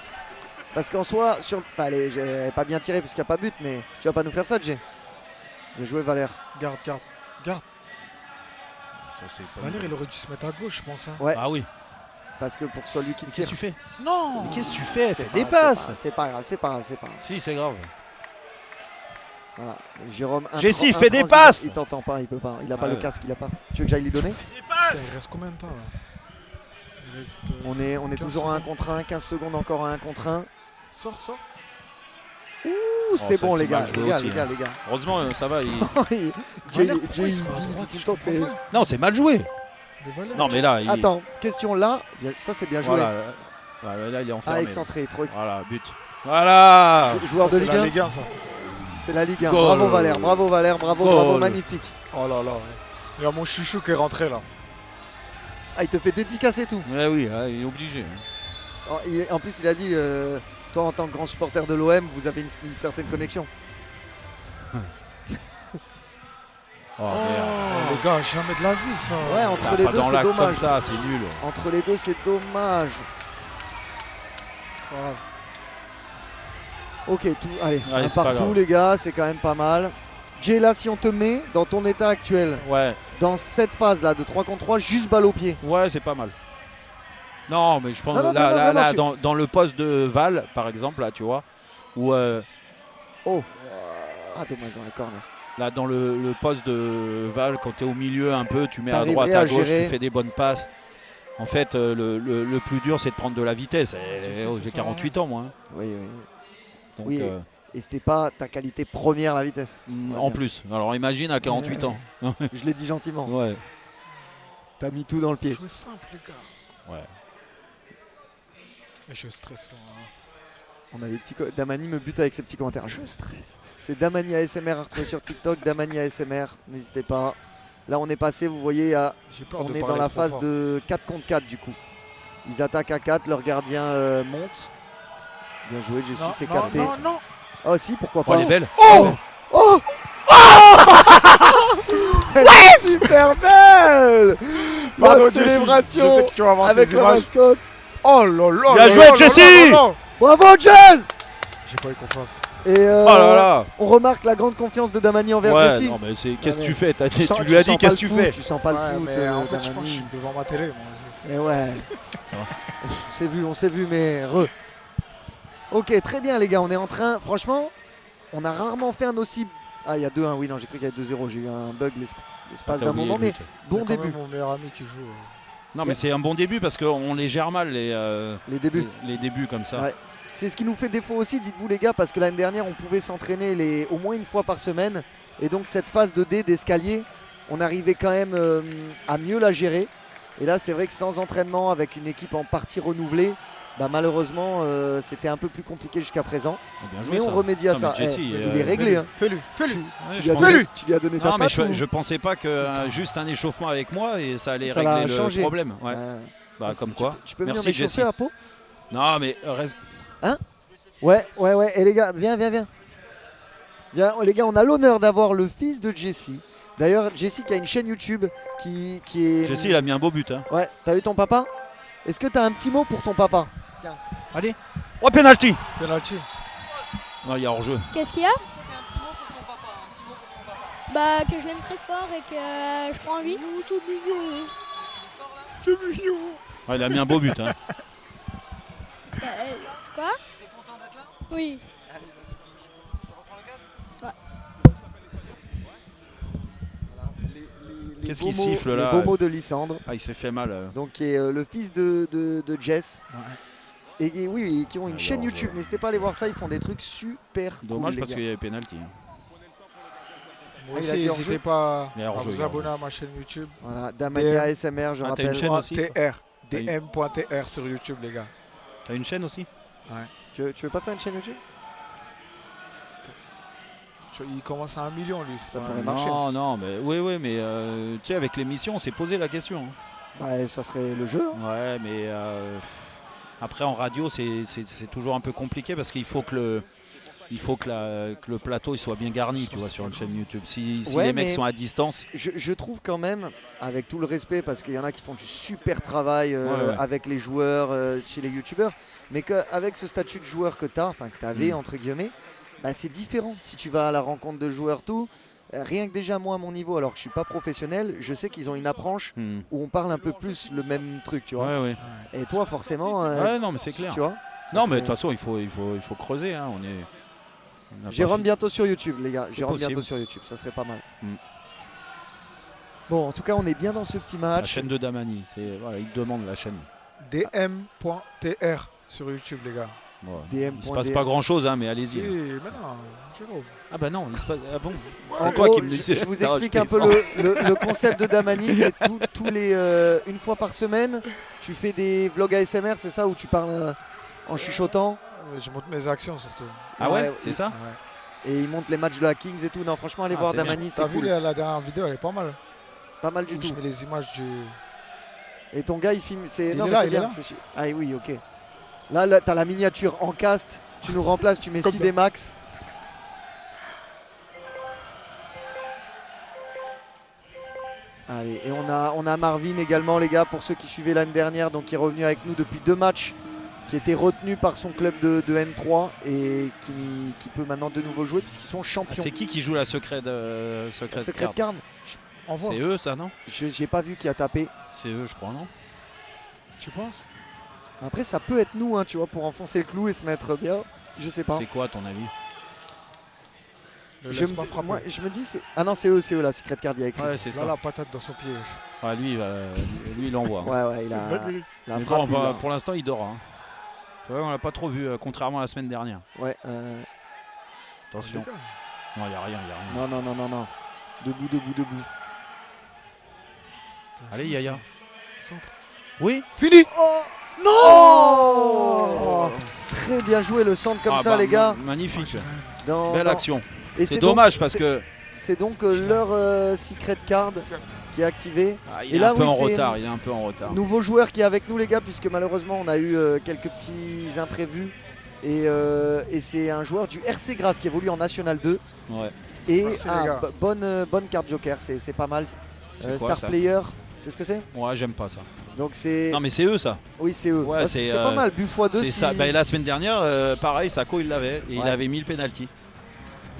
Parce qu'en soi, allez, j'ai pas bien tiré parce qu'il n'y a pas but, mais tu vas pas nous faire ça, Jay. Bien joué, Valère. Garde. Valère, il aurait dû se mettre à gauche, je pense. Hein. Ouais. Ah oui. Parce que pour que ce soit lui qui le tire. Qu'est-ce que tu fais? Non. Qu'est-ce que tu fais? Fais des passes. C'est pas grave. Si, c'est grave. Voilà. Jérôme. Jesse, fais des passes. Il t'entend pas, il peut pas. Il a pas le casque, il a pas. Tu veux que j'aille lui donner? Il reste combien de temps là? On est toujours à 1 contre 1, 15 secondes encore à 1 contre 1. Sors. Ouh, c'est bon les gars. Heureusement, ça va. Jay dit tout le temps c'est... Non, c'est mal joué. Non, mais là... Attends, question là. Ça, c'est bien joué. Là, il est enfermé. Excentré, trop excentré. Voilà, but. Voilà. Joueur de Ligue 1. Ligue 1, ça. C'est la Ligue 1. Goal. Bravo Valère, bravo Valère, bravo, Goal. bravo, magnifique. Oh là là. Il y a mon chouchou qui est rentré là. Ah, il te fait dédicacer tout. Ouais, oui, il est obligé. En plus, il a dit, toi en tant que grand supporter de l'OM, vous avez une certaine connexion. Oh, merde. Les gars, jamais de la vie ça. Ouais, entre les deux, dans c'est l'acte dommage. comme ça, c'est nul. Entre les deux, c'est dommage. Voilà. Ok, allez, Allez, un c'est pas partout grave. les gars, c'est quand même pas mal. Jay, là, si on te met dans ton état actuel, Ouais, dans cette phase-là de 3 contre 3, juste balle au pied. ouais, c'est pas mal. Non, mais je pense Non, non, là, vraiment, là, tu- dans le poste de Val, par exemple, là, tu vois, où Oh. Ah, dommage dans les corners. là, dans le poste de Val, quand tu es au milieu un peu, tu mets à T'arriverais droite, à à gauche, gérer. tu fais des bonnes passes. En fait, le plus dur, c'est de prendre de la vitesse. J'ai 48 ans, moi. Hein. Oui, oui. Donc, Oui, et c'était pas ta qualité première, la vitesse. en plus. Alors imagine à 48 ans. Je l'ai dit gentiment. Ouais. T'as mis tout dans le pied. Jouer simple les gars. Ouais. Mais je stresse là. On a des petits Damani me bute avec ses petits commentaires. Je stresse. C'est Damani ASMR à retrouver sur TikTok. Damani ASMR, n'hésitez pas. Là, on est passé, vous voyez, on est dans la phase de 4 contre 4 du coup. Ils attaquent à 4, leur gardien monte. Bien joué, Jessie s'est capté. Non, non. Oh si, pourquoi Oh, pas. elle est belle. Oh oh Elle est super belle. Pardon, La Jessie, célébration je sais que tu vas avoir avec ces la images. mascotte. Oh là là. Bien là joué, là Jessie. là là là. Bravo Jazz. J'ai pas eu confiance. Et Oh là là. on remarque la grande confiance de Damani envers Ouais, Jessie. non, mais qu'est-ce que mais tu fais? Tu sens- Tu tu lui as sens dit pas qu'est-ce que le tu foot, fais? Tu sens pas Ouais, le foot, mais en fait, je pense que je Damani. suis devant ma télé moi aussi. Et ouais. On s'est vu, mais Ok, très bien les gars, on est en train, franchement, on a rarement fait un aussi... Ah, il y a 2-1, oui, non, j'ai cru qu'il y avait 2-0, j'ai eu un bug l'espace T'as d'un oublié moment, le mais but. bon Il y a quand début. même mon meilleur ami qui joue. Non, mais c'est un bon début parce qu'on les gère mal, Les débuts. les débuts comme ça. Ouais. C'est ce qui nous fait défaut aussi, dites-vous les gars, parce que l'année dernière, on pouvait s'entraîner au moins une fois par semaine. Et donc cette phase de D, d'escalier, on arrivait quand même à mieux la gérer. Et là, c'est vrai que sans entraînement, avec une équipe en partie renouvelée, bah, malheureusement, c'était un peu plus compliqué jusqu'à présent. Bien joué, Mais on ça. remédie à Non, ça. mais Jessie, Il est réglé. Hein. Fais-lui. Ouais, Tu je lui as pense- donné, tu lui as donné ta Non, mais patte ou- je pensais pas que juste un échauffement avec moi et ça allait Ça l'a régler changé. le problème. Ouais. Ah, Comme quoi. Tu peux venir Merci, m'échauffer Jessie. à peau. Non, mais reste. Ouais. Et les gars, viens. Viens, les gars, on a l'honneur d'avoir le fils de Jessie. D'ailleurs, Jessie qui a une chaîne YouTube qui est... Jessie, il a mis un beau but. Hein. Ouais, t'as vu ton papa? Est-ce que t'as un petit mot pour ton papa? Tiens. Allez. Oh, penalty. Penalty. Non, il y a hors-jeu. Qu'est-ce qu'il y a? Est-ce que t'as un petit mot pour ton papa? Un petit mot pour ton papa? Bah que je l'aime très fort et que je crois en lui. Ouais, il a mis un beau but. Hein. Quoi? T'es content d'être là? Oui. Allez, magnifique. Je te reprends le casque? Ouais. Voilà. Qu'est-ce beaux qu'il mots- siffle, là? Les beaux mots de Lysandre, Ah, il s'est fait mal. donc qui est le fils de Jess. Et oui, qui ont une Alors, chaîne YouTube. N'hésitez pas à aller voir ça, ils font des trucs super Dommage cool, parce les qu'il gars. y avait penalty. Hein. Moi il a aussi, dit hors-jeu. n'hésitez pas Il y a à hors-jeu, vous il y a abonner à ma chaîne YouTube. Voilà, Damania ASMR, je Ah, t'as rappelle. une chaîne aussi, toi? .tr. dm.tr sur YouTube, les gars. T'as une chaîne aussi? Tu veux pas faire une chaîne YouTube? Il commence à 1 million, lui. Ça pourrait marcher. Non, mais oui, mais tu sais, avec l'émission, on s'est posé la question. Hein. Bah, ça serait le jeu. Hein. Ouais, mais après en radio, c'est toujours un peu compliqué parce qu'il faut que le plateau il soit bien garni, tu vois, sur une chaîne YouTube. Si Ouais, les mecs mais sont à distance, Je trouve quand même, avec tout le respect, parce qu'il y en a qui font du super travail Ouais. avec les joueurs, chez les youtubeurs, mais qu'avec ce statut de joueur que tu as, enfin que tu avais entre guillemets, bah, c'est différent. Si tu vas à la rencontre de joueurs, tout, rien que déjà moi à mon niveau, alors que je suis pas professionnel, je sais qu'ils ont une approche où on parle un peu plus le même truc, tu vois. Ouais. Et toi forcément, Ouais, non, mais c'est clair. tu vois. Non, mais de toute façon, il faut creuser. Hein. On a pas Jérôme fini. bientôt sur YouTube, les gars. C'est Jérôme possible. bientôt sur YouTube, ça serait pas mal. Mm. Bon, en tout cas, on est bien dans ce petit La match. chaîne de Damani, voilà, il demande la chaîne. dm.tr sur YouTube, les gars. Bon, DM. il se passe pas grand chose, hein, mais allez-y. Si, mais non, Jérôme. Ah bah non, il se passe. Ah bon. En C'est toi gros, qui me dis. je vous explique un peu le concept de Damani. C'est tous les une fois par semaine, tu fais des vlogs ASMR, c'est ça, où tu parles en chuchotant. Je montre mes actions surtout. Ah ouais, Ouais, c'est ça. Ouais. Et ils montrent les matchs de la Kings et tout. Non, franchement, allez voir Damani, c'est cool. T'as vu la dernière vidéo, elle est pas mal. Pas mal du tout. Je mets les images du... Et ton gars, il filme. Non, est mais là, c'est bien. Ah oui, ok. Là t'as la miniature en cast. Tu nous remplaces, tu mets 6 des max. Allez, et on a Marvin également, les gars, pour ceux qui suivaient l'année dernière, donc qui est revenu avec nous depuis 2 matchs, qui était retenu par son club de N3 et qui peut maintenant de nouveau jouer puisqu'ils sont champions. C'est qui joue la Secret Card? C'est eux, ça, non? J'ai pas vu qui a tapé. C'est eux, je crois, non? Tu penses? Après, ça peut être nous, hein, tu vois, pour enfoncer le clou et se mettre bien. Je sais pas. C'est quoi, à ton avis? Moi, je me dis, ah non, c'est eux, la Secret Card, il y a écrit. Ouais, c'est ça. La patate dans son pied. Ouais, lui, il envoie. Ouais, il a frappe, pour l'instant, il dort. Hein. Tu vois, on l'a pas trop vu, contrairement à la semaine dernière. Ouais. Attention. Non, il n'y a rien. Non. Debout. Allez, Yaya. Centre. Oui. Fini. Non. Très bien joué le centre comme ça, les gars. Magnifique. Belle action. Et c'est dommage parce que... C'est donc leur Secret Card qui est activé. Il est un peu en retard. Nouveau joueur qui est avec nous, les gars, puisque malheureusement on a eu quelques petits imprévus. Et c'est un joueur du RC Grasse qui évolue en National 2. Ouais. Et bonne carte joker, c'est pas mal. Star Player, c'est ce que c'est? Ouais, j'aime pas ça. Donc c'est... Non mais c'est eux ça. Oui, c'est eux. Ouais, c'est pas mal, but x2. C'est ça. Bah, la semaine dernière, pareil, Sako il l'avait. Et il avait mis le penalty.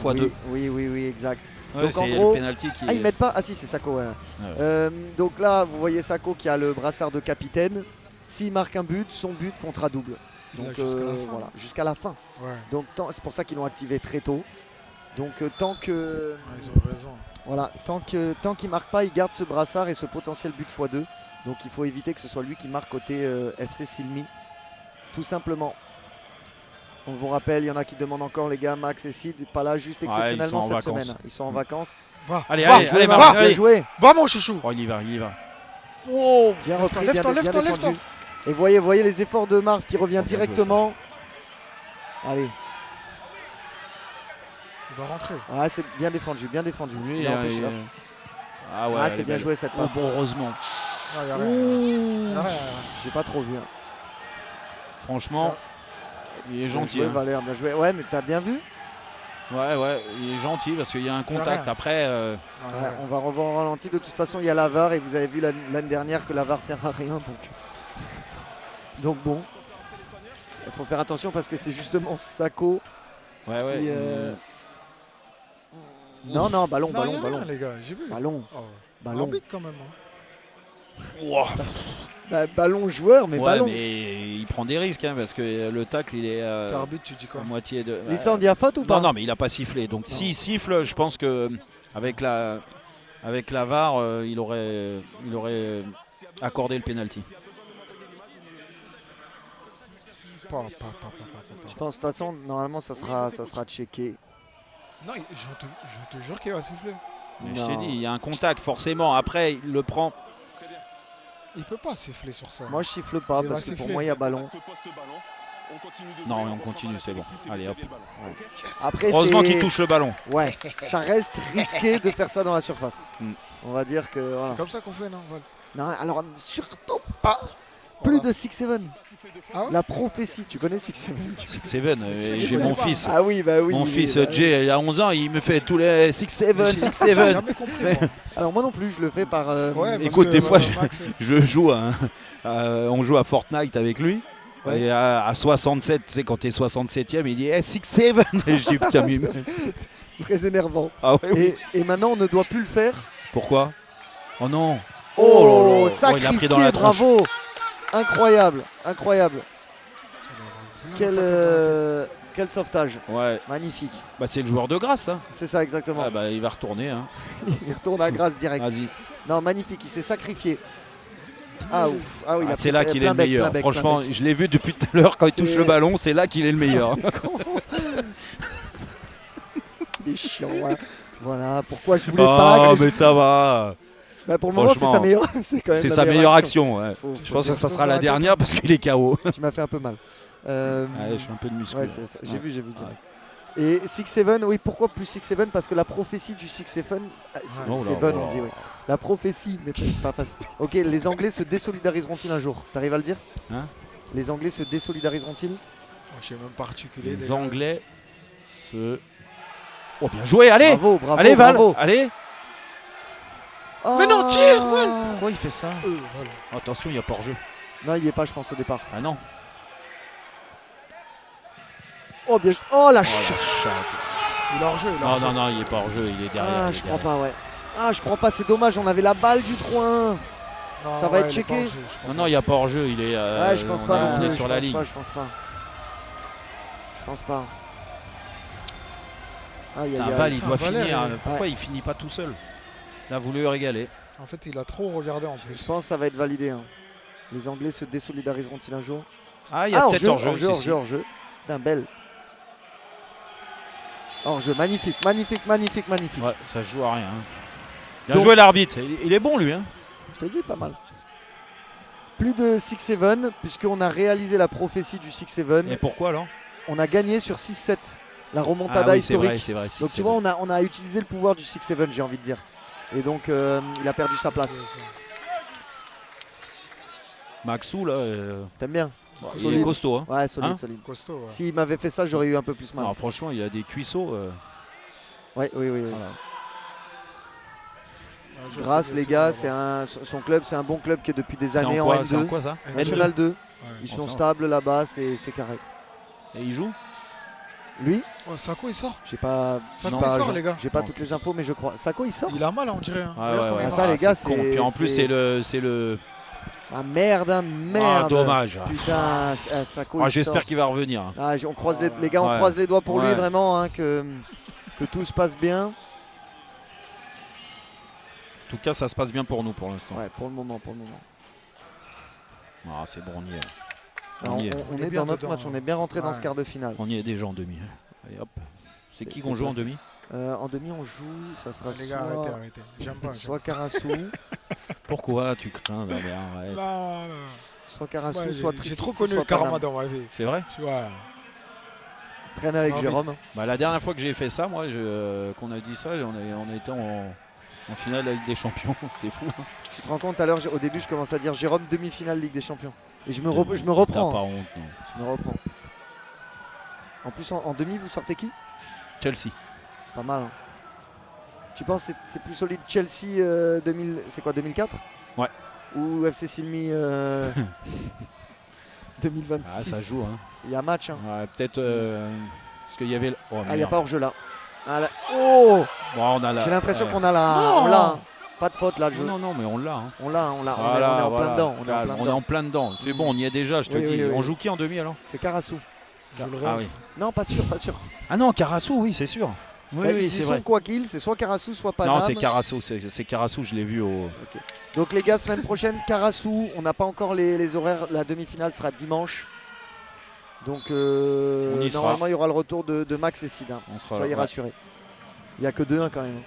x2. Oui, exact. Ouais, donc en c'est gros, le penalty qui... ils mettent pas. Ah si, c'est Sako, ouais. Donc là, vous voyez Sako qui a le brassard de capitaine. S'il marque un but, son but comptera double. Donc voilà, jusqu'à la fin. Ouais. Donc c'est pour ça qu'ils l'ont activé très tôt. Donc tant que... ils ont raison. Voilà, tant qu'il marque pas, il garde ce brassard et ce potentiel but x2. Donc il faut éviter que ce soit lui qui marque côté FC Silmi. Tout simplement. On vous rappelle, il y en a qui demandent encore, les gars, Max et Sid, pas là juste exceptionnellement cette semaine. Ils sont en vacances. Allez, bien joué. Va mon chouchou. Oh, il y va. Oh, bien repris, bien défendu. Et voyez les efforts de Marv qui revient directement. Allez. Il va rentrer. Ah, c'est bien défendu. Lui, c'est bien joué cette passe. Bon, heureusement. J'ai pas trop vu. Franchement, il est gentil. Bien joué, Valère, bien joué. Ouais, mais t'as bien vu? Ouais, il est gentil parce qu'il y a un contact. Après, on va revoir en ralenti. De toute façon, il y a la VAR et vous avez vu l'année dernière que la VAR sert à rien. Donc bon, il faut faire attention parce que c'est justement Sako qui... Non, ballon. Les gars, j'ai vu. Ballon. Arbitre quand même. Ballon joueur, mais ballon. Mais il prend des risques parce que le tacle, il est arbitre, tu dis quoi? à moitié de... Licence dit à faute ou pas? Non, mais il a pas sifflé. Donc s'il siffle, je pense que avec la VAR, il aurait accordé le penalty. Je pense de toute façon, normalement, ça sera checké. Non, je te jure qu'il va siffler. Mais je t'ai dit, il y a un contact forcément. Après, il le prend. Il peut pas siffler sur ça. Moi, je siffle pas parce que pour moi, il y a ballon. Non, on continue, c'est bon. Allez, hop. Ouais. Après, heureusement qu'il touche le ballon. Ouais, ça reste risqué de faire ça dans la surface. On va dire que... Voilà. C'est comme ça qu'on fait, non? Non, alors surtout pas. Plus de 6-7. La prophétie, tu connais 6-7? 6-7, j'ai mon fils. Ah oui, bah oui. Mon fils Jay, il a 11 ans, il me fait tous les 6-7, 6-7. Alors moi non plus, je le fais par... Écoute, des fois, je joue on joue à Fortnite avec lui. Ouais. Et à 67, tu sais, quand t'es 67ème, il dit 6-7. Et je dis putain, c'est très énervant. Ah ouais, et maintenant, on ne doit plus le faire. Pourquoi? Oh non. Oh, sacrifié, il a pris dans la tronche. Bravo. Incroyable. Quel sauvetage. Ouais. Magnifique. Bah, c'est le joueur de Grasse. Hein. C'est ça, exactement. Ah bah, il va retourner. Hein. Il retourne à Grasse direct. Vas-y. Non, magnifique, il s'est sacrifié. Ah ouf. Ah oui, c'est là qu'il est le meilleur. Franchement, je l'ai vu depuis tout à l'heure quand il touche le ballon, c'est là qu'il est le meilleur. Il est chiant. Hein. Voilà, pourquoi je voulais pas. Oh, mais ça va. Bah pour le moment, c'est sa meilleure. C'est sa meilleure action. Ouais. Je pense que ça sera la dernière parce qu'il est KO. Tu m'as fait un peu mal. Je suis un peu de muscle. Ouais, j'ai vu. Et 6-7, oui, pourquoi plus 6-7? Parce que la prophétie du 6-7, on dit, oui. La prophétie, mais pas facile. Ok, les Anglais se désolidariseront-ils un jour? T'arrives à le dire? Hein? Les Anglais se désolidariseront-ils? Je sais même particulier. Les Anglais se... Oh, bien joué, allez! Bravo, bravo, allez, Val, bravo. allez! Oh, mais non, tire, Val! Pourquoi il fait ça? Attention, il y a pas hors-jeu. Non, il n'y est pas, je pense, au départ. Ah non. Oh, bien. Oh, la chatte. Il est hors-jeu. Non, il est pas hors-jeu, il est derrière. Ah, je crois pas, ouais. Ah, je crois pas, c'est dommage, on avait la balle du 3-1. Ça va être checké. Non, il n'y a pas hors-jeu, il est. Ouais, je pense pas non plus. On est sur la ligne. Je pense pas. Val, il doit finir. Pourquoi il finit pas tout seul? Il a voulu régaler. En fait, il a trop regardé en plus. Je pense que ça va être validé. Hein. Les Anglais se désolidariseront-ils un jour? Ah, il y a peut-être hors-jeu. Hors-jeu. Putain, belle. Hors-jeu, magnifique. Ouais, ça joue à rien. Bien joué l'arbitre. Il est bon, lui. Hein. Je te dis, pas mal. Plus de 6-7, puisqu'on a réalisé la prophétie du 6-7. Et pourquoi alors? On a gagné sur 6-7. La remontada historique. C'est vrai, donc tu vois, on a utilisé le pouvoir du 6-7, j'ai envie de dire. Et donc, il a perdu sa place. Maxou, là... T'aimes bien? Il est costaud. Hein. Ouais, solide. Costaud, ouais. S'il m'avait fait ça, j'aurais eu un peu plus mal. Non, franchement, il a des cuisseaux. Oui. Voilà. Grâce, les gars, son club, c'est un bon club qui est depuis des années en N2. C'est en quoi ça? National 2. Ils sont stables là-bas, c'est carré. Et il joue? Lui? Sako il sort. J'ai pas. Sako il sort, les gars. J'ai pas toutes les infos, mais je crois. Sako il sort. Il a mal, on dirait. Hein. Ouais. Ça, les gars, c'est. Puis en plus, c'est le. Ah merde. Ah, dommage. Putain, Sako. J'espère qu'il va revenir. Ah, on croise les gars, on croise les doigts pour lui vraiment, hein, que tout se passe bien. En tout cas, ça se passe bien pour nous pour l'instant. Ouais, pour le moment. Ah, c'est bon, on y est. On est dans notre match, on est bien rentré dans ce quart de finale. On y est déjà en demi. Allez, hop. C'est qui qu'on joue en demi? En demi, on joue, ça sera les gars, arrêtez. J'aime pas. Soit Karasu. Pourquoi tu crains? Arrête. Non. Soit Karasu, soit Trissi. J'ai trop connu le karma dans ma vie. C'est vrai? Ouais. Traîne avec Jérôme. La dernière fois que j'ai fait ça, moi, qu'on a dit ça, on était en finale de la Ligue des Champions. C'est fou. Hein. Tu te rends compte, à l'heure, au début, je commence à dire Jérôme, demi-finale Ligue des Champions. Et je me reprends. T'as pas honte, non. Je me reprends. En plus, en demi, vous sortez qui? Chelsea. C'est pas mal. Hein. Tu penses que c'est plus solide Chelsea 2000, c'est quoi, 2004? Ouais. Ou FC Silmi 2026? Ah, ça joue. Hein. Il y a match. Hein. Ouais, peut-être parce qu'il y avait... il n'y a pas hors-jeu là. Oh bon, j'ai l'impression qu'on a la... On l'a. Hein. Pas de faute là, le jeu. Non, mais on l'a. Hein. On l'a. Voilà, on est en plein dedans. On est en plein dedans. C'est bon, on y est déjà, je te dis. On joue qui en demi alors? C'est Karasu. Ah oui. Non, pas sûr. Ah non, Karasu, oui, c'est sûr. Oui, c'est vrai. Quoi qu'il, c'est soit Karasu, soit Paname. Non, c'est Karasu, c'est Karasu, je l'ai vu au... Okay. Donc les gars, semaine prochaine, Karasu, on n'a pas encore les horaires, la demi-finale sera dimanche. Donc normalement, il y aura le retour de Max et Sid. Hein. Soyez rassurés. Il n'y a que 2-1 quand même.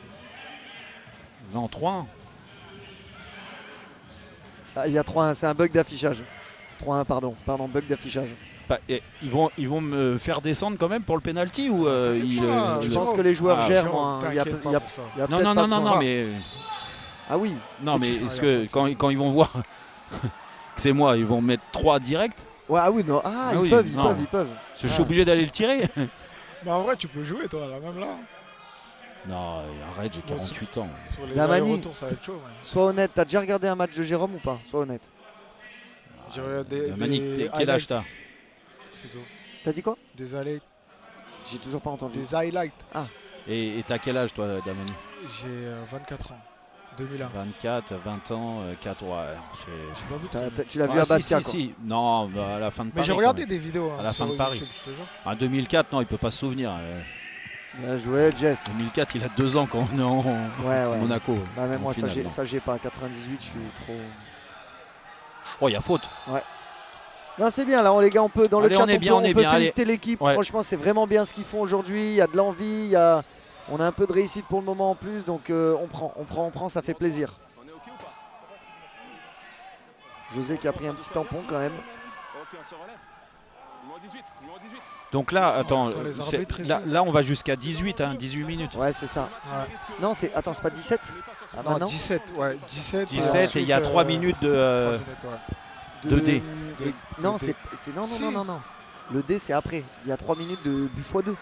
Non, 3-1. Ah, il y a 3-1, c'est un bug d'affichage. 3-1, pardon, bug d'affichage. Ils vont me faire descendre quand même pour le penalty ou je pense que les joueurs gèrent. Moi, non, mais ah oui. Non, mais est-ce que quand ils vont voir que c'est moi, ils vont mettre 3 direct? Ouais, ah oui, non. Ils peuvent. Je suis obligé d'aller le tirer. Mais en vrai, tu peux jouer toi là, même là. Non, arrête, j'ai 48 ans. Sur les Damani, ça va être chaud. Ouais. Sois honnête, t'as déjà regardé un match de Jérôme ou pas? Sois honnête. J'ai regardé. Damani, quel âge t'as? T'as dit quoi? Des highlights. J'ai toujours pas entendu. Des highlights. Ah. Et t'as quel âge toi, Damani? J'ai 24 ans. 2001. 24, 20 ans, 4, ouais. Tu l'as vu à Bastia quoi. Si. Non, à la fin de Paris. Mais j'ai regardé des vidéos. À la fin de Paris. En 2004, non, il peut pas se souvenir. Bien joué, Jess. 2004, il a 2 ans quand on est en Monaco. Bah, même moi, ça j'ai pas. 98, je suis trop. Oh, il y a faute. Ouais. Non, c'est bien là, les gars, on peut dans le chat, on peut féliciter l'équipe. Ouais. Franchement, c'est vraiment bien ce qu'ils font aujourd'hui. Il y a de l'envie, on a un peu de réussite pour le moment en plus, donc on prend, ça fait plaisir. José qui a pris un petit tampon quand même. Donc là, attends, là on va jusqu'à 18, hein, 18 minutes. Ouais, c'est ça. Ouais. Non, c'est pas 17 non, 17, ouais, 17. 17 et il y a 3 minutes de D. Non, c'est non. Le D, c'est après. Il y a 3 minutes de but x2.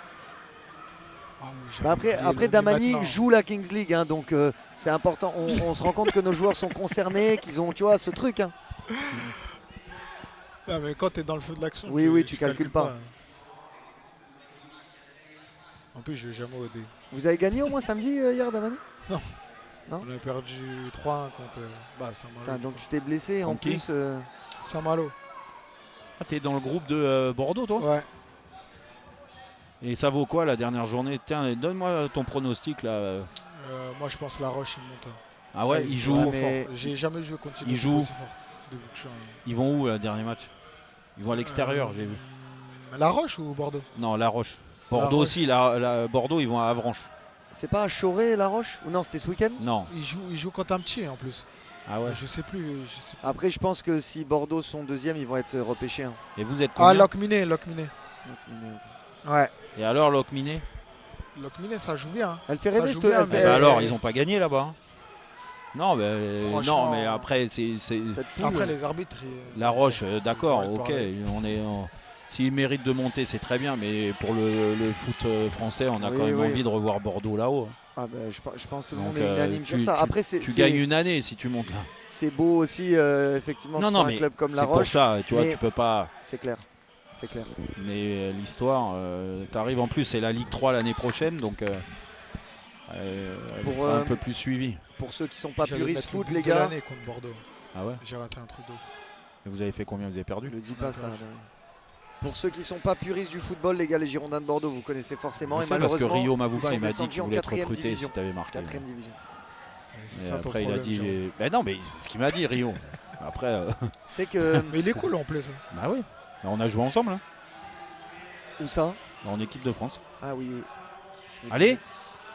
Après Damani joue la Kings League, hein, donc c'est important. On se rend compte que nos joueurs sont concernés, qu'ils ont, tu vois, ce truc. Hein. Ah, mais quand tu es dans le feu de l'action, oui, tu calcules pas. En plus, je vais jamais au D. Vous avez gagné au moins samedi hier, Damani? Non. On a perdu 3-1 contre Saint-Malo. Donc tu t'es blessé en plus. Saint-Malo. Ah, t'es dans le groupe de Bordeaux, toi? Ouais. Et ça vaut quoi la dernière journée? Tiens, donne-moi ton pronostic là. Moi, je pense La Roche, il monte. Ah ouais, ils jouent. J'ai jamais joué contre ils jouent. Ils vont où le dernier match? Ils vont à l'extérieur, j'ai vu. La Roche ou Bordeaux? Non, La Roche. Bordeaux aussi, Bordeaux, ils vont à Avranches. C'est pas à Choré, La Roche? Ou non, c'était ce week-end? Non. Ils jouent contre un petit en plus. Ah ouais. Je sais plus. Après, je pense que si Bordeaux sont deuxième, ils vont être repêchés. Hein. Et vous êtes combien? Ah, Locminé. Ouais. Et alors, Locminé? Locminé, ça joue bien. Elle fait rêver, alors, ils n'ont pas gagné là-bas. Hein. Non, mais après, après les arbitres. La Roche, d'accord, ok. S'ils méritent de monter, c'est très bien, mais pour le foot français, on a quand même envie de revoir Bordeaux là-haut. Ah ben, je pense que tout le monde est unanime sur ça. Après, tu gagnes une année si tu montes là. C'est beau aussi, effectivement, sur un club comme La Roche. C'est pour ça, tu vois, tu peux pas. C'est clair. Mais l'histoire, t'arrives en plus, c'est la Ligue 3 l'année prochaine, donc elle sera un peu plus suivie. Pour ceux qui sont pas puristes foot, les gars. Contre Bordeaux. Ah ouais. J'ai raté un truc de ouf. Et vous avez fait combien? Vous avez perdu? Ne dis pas ça. Pour ceux qui sont pas puristes du football, les gars, les Girondins de Bordeaux, vous connaissez forcément. Et malheureusement, parce que Rio Mavuba, il m'a dit qu'il voulait être recruté si tu avais marqué. 4ème division. Et après, il a dit. Ben non, mais c'est ce qu'il m'a dit, Rio. Après. C'est que. Mais il est cool en plus. Bah oui. On a joué ensemble. Hein. Où ça? En équipe de France. Ah oui. Allez.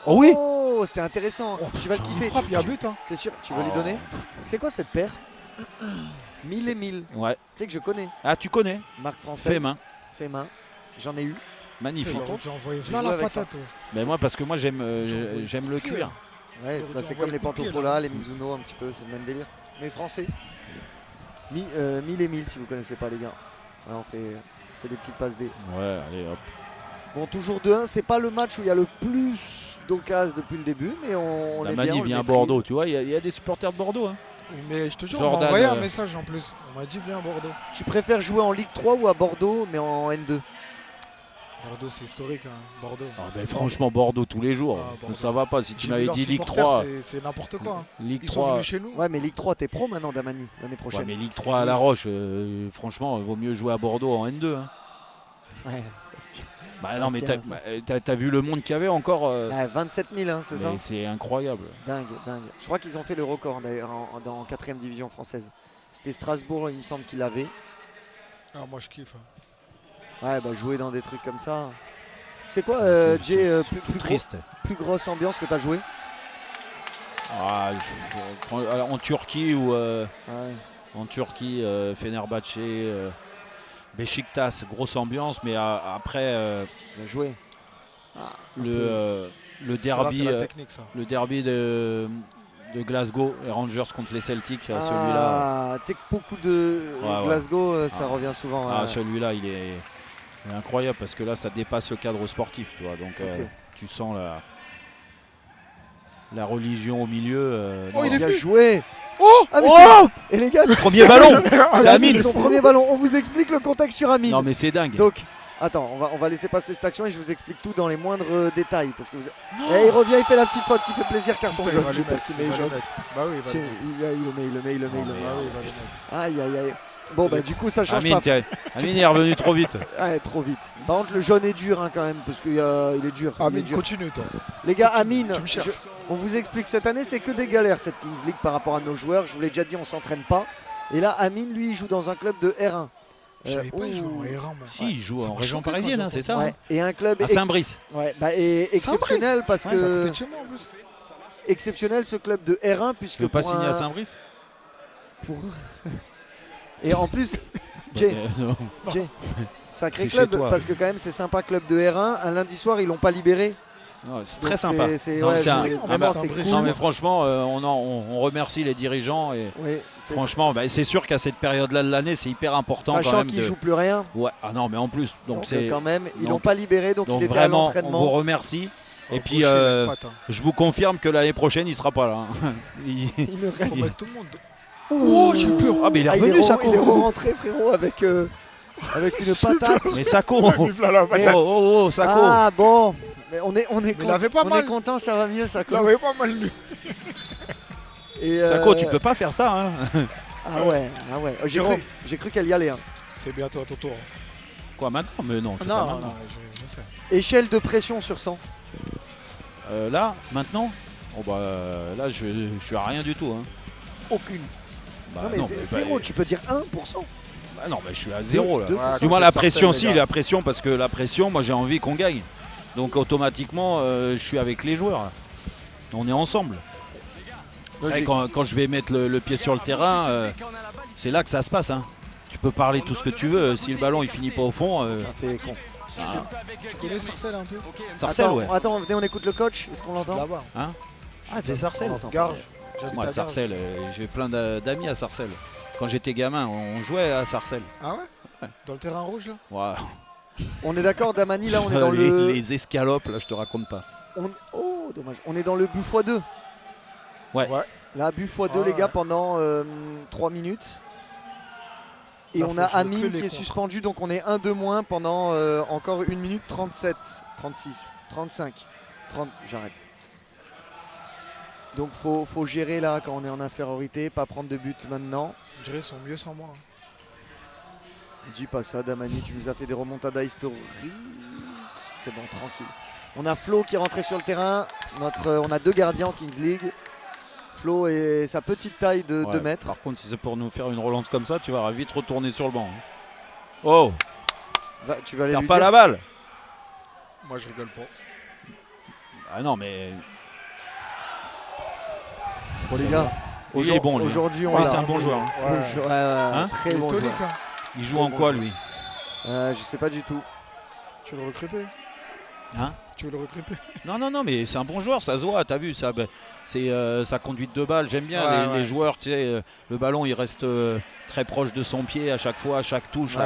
Oh oui. Oh, c'était intéressant. Tu vas le kiffer. Il y a but. Hein. C'est sûr. Tu veux lui donner? C'est quoi cette paire? 1000 et 1000. Ouais. Tu sais que je connais. Ah, tu connais? Marque française. Fait main. J'en ai eu. Magnifique. J'ai envoyé plein la patate. Ben moi, parce que moi, j'aime le cuir. Ouais, c'est comme les Pantofola, les Mizuno, un petit peu, c'est le même délire. Mais français. 1000 et 1000 si vous connaissez pas, les gars. Voilà, on fait des petites passes D. Ouais, allez, hop. Bon, toujours 2-1. C'est pas le match où il y a le plus d'occasions depuis le début, mais on est bien. Mani vient à Bordeaux, tu vois, il y a des supporters de Bordeaux. Hein. Mais je te jure, on m'a envoyé un message en plus. On m'a dit viens à Bordeaux. Tu préfères jouer en Ligue 3 ou à Bordeaux, mais en N2? Bordeaux, c'est historique, hein. Bordeaux. Ah ben, franchement, Bordeaux tous les jours. Ça va pas. Si tu m'avais dit Ligue 3. C'est n'importe quoi. Hein. Ligue Ils 3. sont venus chez nous. Ouais, mais Ligue 3, t'es pro maintenant, Damani, l'année prochaine. Ouais, mais Ligue 3 à La Roche, franchement, il vaut mieux jouer à Bordeaux en N2. Hein. Ouais, ça se tient. Bah non, mais t'as vu le monde qu'il y avait encore 27 000, hein, c'est ça? C'est incroyable. Dingue. Je crois qu'ils ont fait le record d'ailleurs dans 4ème division française. C'était Strasbourg, il me semble qu'il l'avait. Ah, moi je kiffe. Ouais, bah jouer dans des trucs comme ça. C'est quoi, Jay, plus grosse ambiance que t'as joué? En Turquie ou en Turquie, Fenerbahçe. Beşiktaş, grosse ambiance, mais après bien joué. Le derby, le derby de Glasgow, les Rangers contre les Celtics, celui-là. Tu sais que beaucoup de Glasgow, ça revient souvent. Celui-là, il est incroyable parce que là, ça dépasse le cadre sportif, tu vois. Donc, tu sens la religion au milieu. Il est bien joué. Et les gars, premier ballon, c'est Amine. Son premier ballon. On vous explique le contexte sur Amine. Non mais c'est dingue. Donc, attends, on va laisser passer cette action et je vous explique tout dans les moindres détails parce que il revient, il fait la petite faute qui fait plaisir, carton jaune. Bah oui, il le met. Aïe. Bon bah du coup ça change Amine, pas. Amine est revenu trop vite. Ouais, trop vite. Par contre le jaune est dur quand même parce qu'il est dur. Amine, continue toi. Les gars, Amine, on vous explique, cette année c'est que des galères cette Kings League par rapport à nos joueurs. Je vous l'ai déjà dit, on s'entraîne pas. Et là Amine, lui, il joue dans un club de R1. J'avais pas joué en R1 moi. Si, il joue en région parisienne, c'est ça. Ouais. Et un club à Saint-Brice. Ouais, et exceptionnel parce que exceptionnel ce club de R1 puisque tu veux pas signer à Saint-Brice. Et en plus, Jay. Sacré club, parce que quand même c'est sympa, club de R1. Un lundi soir, ils l'ont pas libéré. C'est très sympa. Vraiment, c'est cool. Non mais franchement, on remercie les dirigeants et franchement, c'est sûr qu'à cette période-là de l'année, c'est hyper important. Sachant qu'ils jouent plus rien. Ouais. Ah non, mais en plus, donc c'est quand même, ils l'ont pas libéré, donc il était vraiment, à l'entraînement. On vous remercie. Et puis, je vous confirme que l'année prochaine, il sera pas là. Il ne reste tout le monde. Oh, j'ai peur. Ah mais il est revenu, Sako. Il est rentré, frérot, avec une patate. Mais Sako. Oh, Sako. Ah bon. Mais on est content, ça va mieux, Sako. Il avait pas mal lu. Sako, tu peux pas faire ça. Hein. Ah ouais. J'ai cru qu'elle y allait. Hein. C'est bientôt à ton tour. Quoi maintenant? Mais non, non, je sais. Échelle de pression sur 100. Là, maintenant, là, je suis à rien du tout. Hein. Aucune. Non, mais zéro, tu peux dire 1%. Bah non, je suis à 0 là. Du moins la pression, la pression, parce que la pression, moi j'ai envie qu'on gagne. Donc automatiquement, je suis avec les joueurs. Là. On est ensemble. Quand je vais mettre le pied sur le terrain, c'est là que ça se passe. Hein. Tu peux parler tout ce que tu veux. Si le ballon il finit pas au fond, ça fait con. Tu connais Sarcelles un peu? Sarcelles, ouais. Attends, venez, on écoute le coach. Est-ce qu'on l'entend? Hein? Ah, c'est Sarcelles. Garges. Moi, Sarcelles, j'ai plein d'amis à Sarcelles. Quand j'étais gamin, on jouait à Sarcelles. Ah ouais? Dans le terrain rouge là? Ouais. On est d'accord, Damani, là on est dans les escalopes, là je te raconte pas. Oh, dommage. On est dans le but x2. Ouais. Là, but x2, les gars, pendant 3 minutes. Et on a Amine qui est suspendu, donc on est 1 de moins pendant encore 1 minute 37, 36, 35, 30, j'arrête. Donc faut gérer là quand on est en infériorité, pas prendre de but maintenant. Je dirais qu'ils sont mieux sans moi. Dis pas ça, Damani, tu nous as fait des remontadas historiques. C'est bon, tranquille. On a Flo qui est rentré sur le terrain. On a 2 gardiens en Kings League. Flo et sa petite taille de 2 mètres. Par contre, si c'est pour nous faire une relance comme ça, tu vas vite retourner sur le banc. Oh, tu vas aller perds lui pas dire. la balle. Moi, je rigole pas. Ah non, mais... Bon les gars, aujourd'hui on c'est un bon joueur. Hein. Très bon joueur. Il joue en quoi lui? Je sais pas du tout. Tu veux le recruter? Hein? Tu veux le recruter? Non, mais c'est un bon joueur, ça se voit, t'as vu, ça, c'est sa conduite de balle, j'aime bien les joueurs, tu sais, le ballon il reste très proche de son pied à chaque fois, à chaque touche,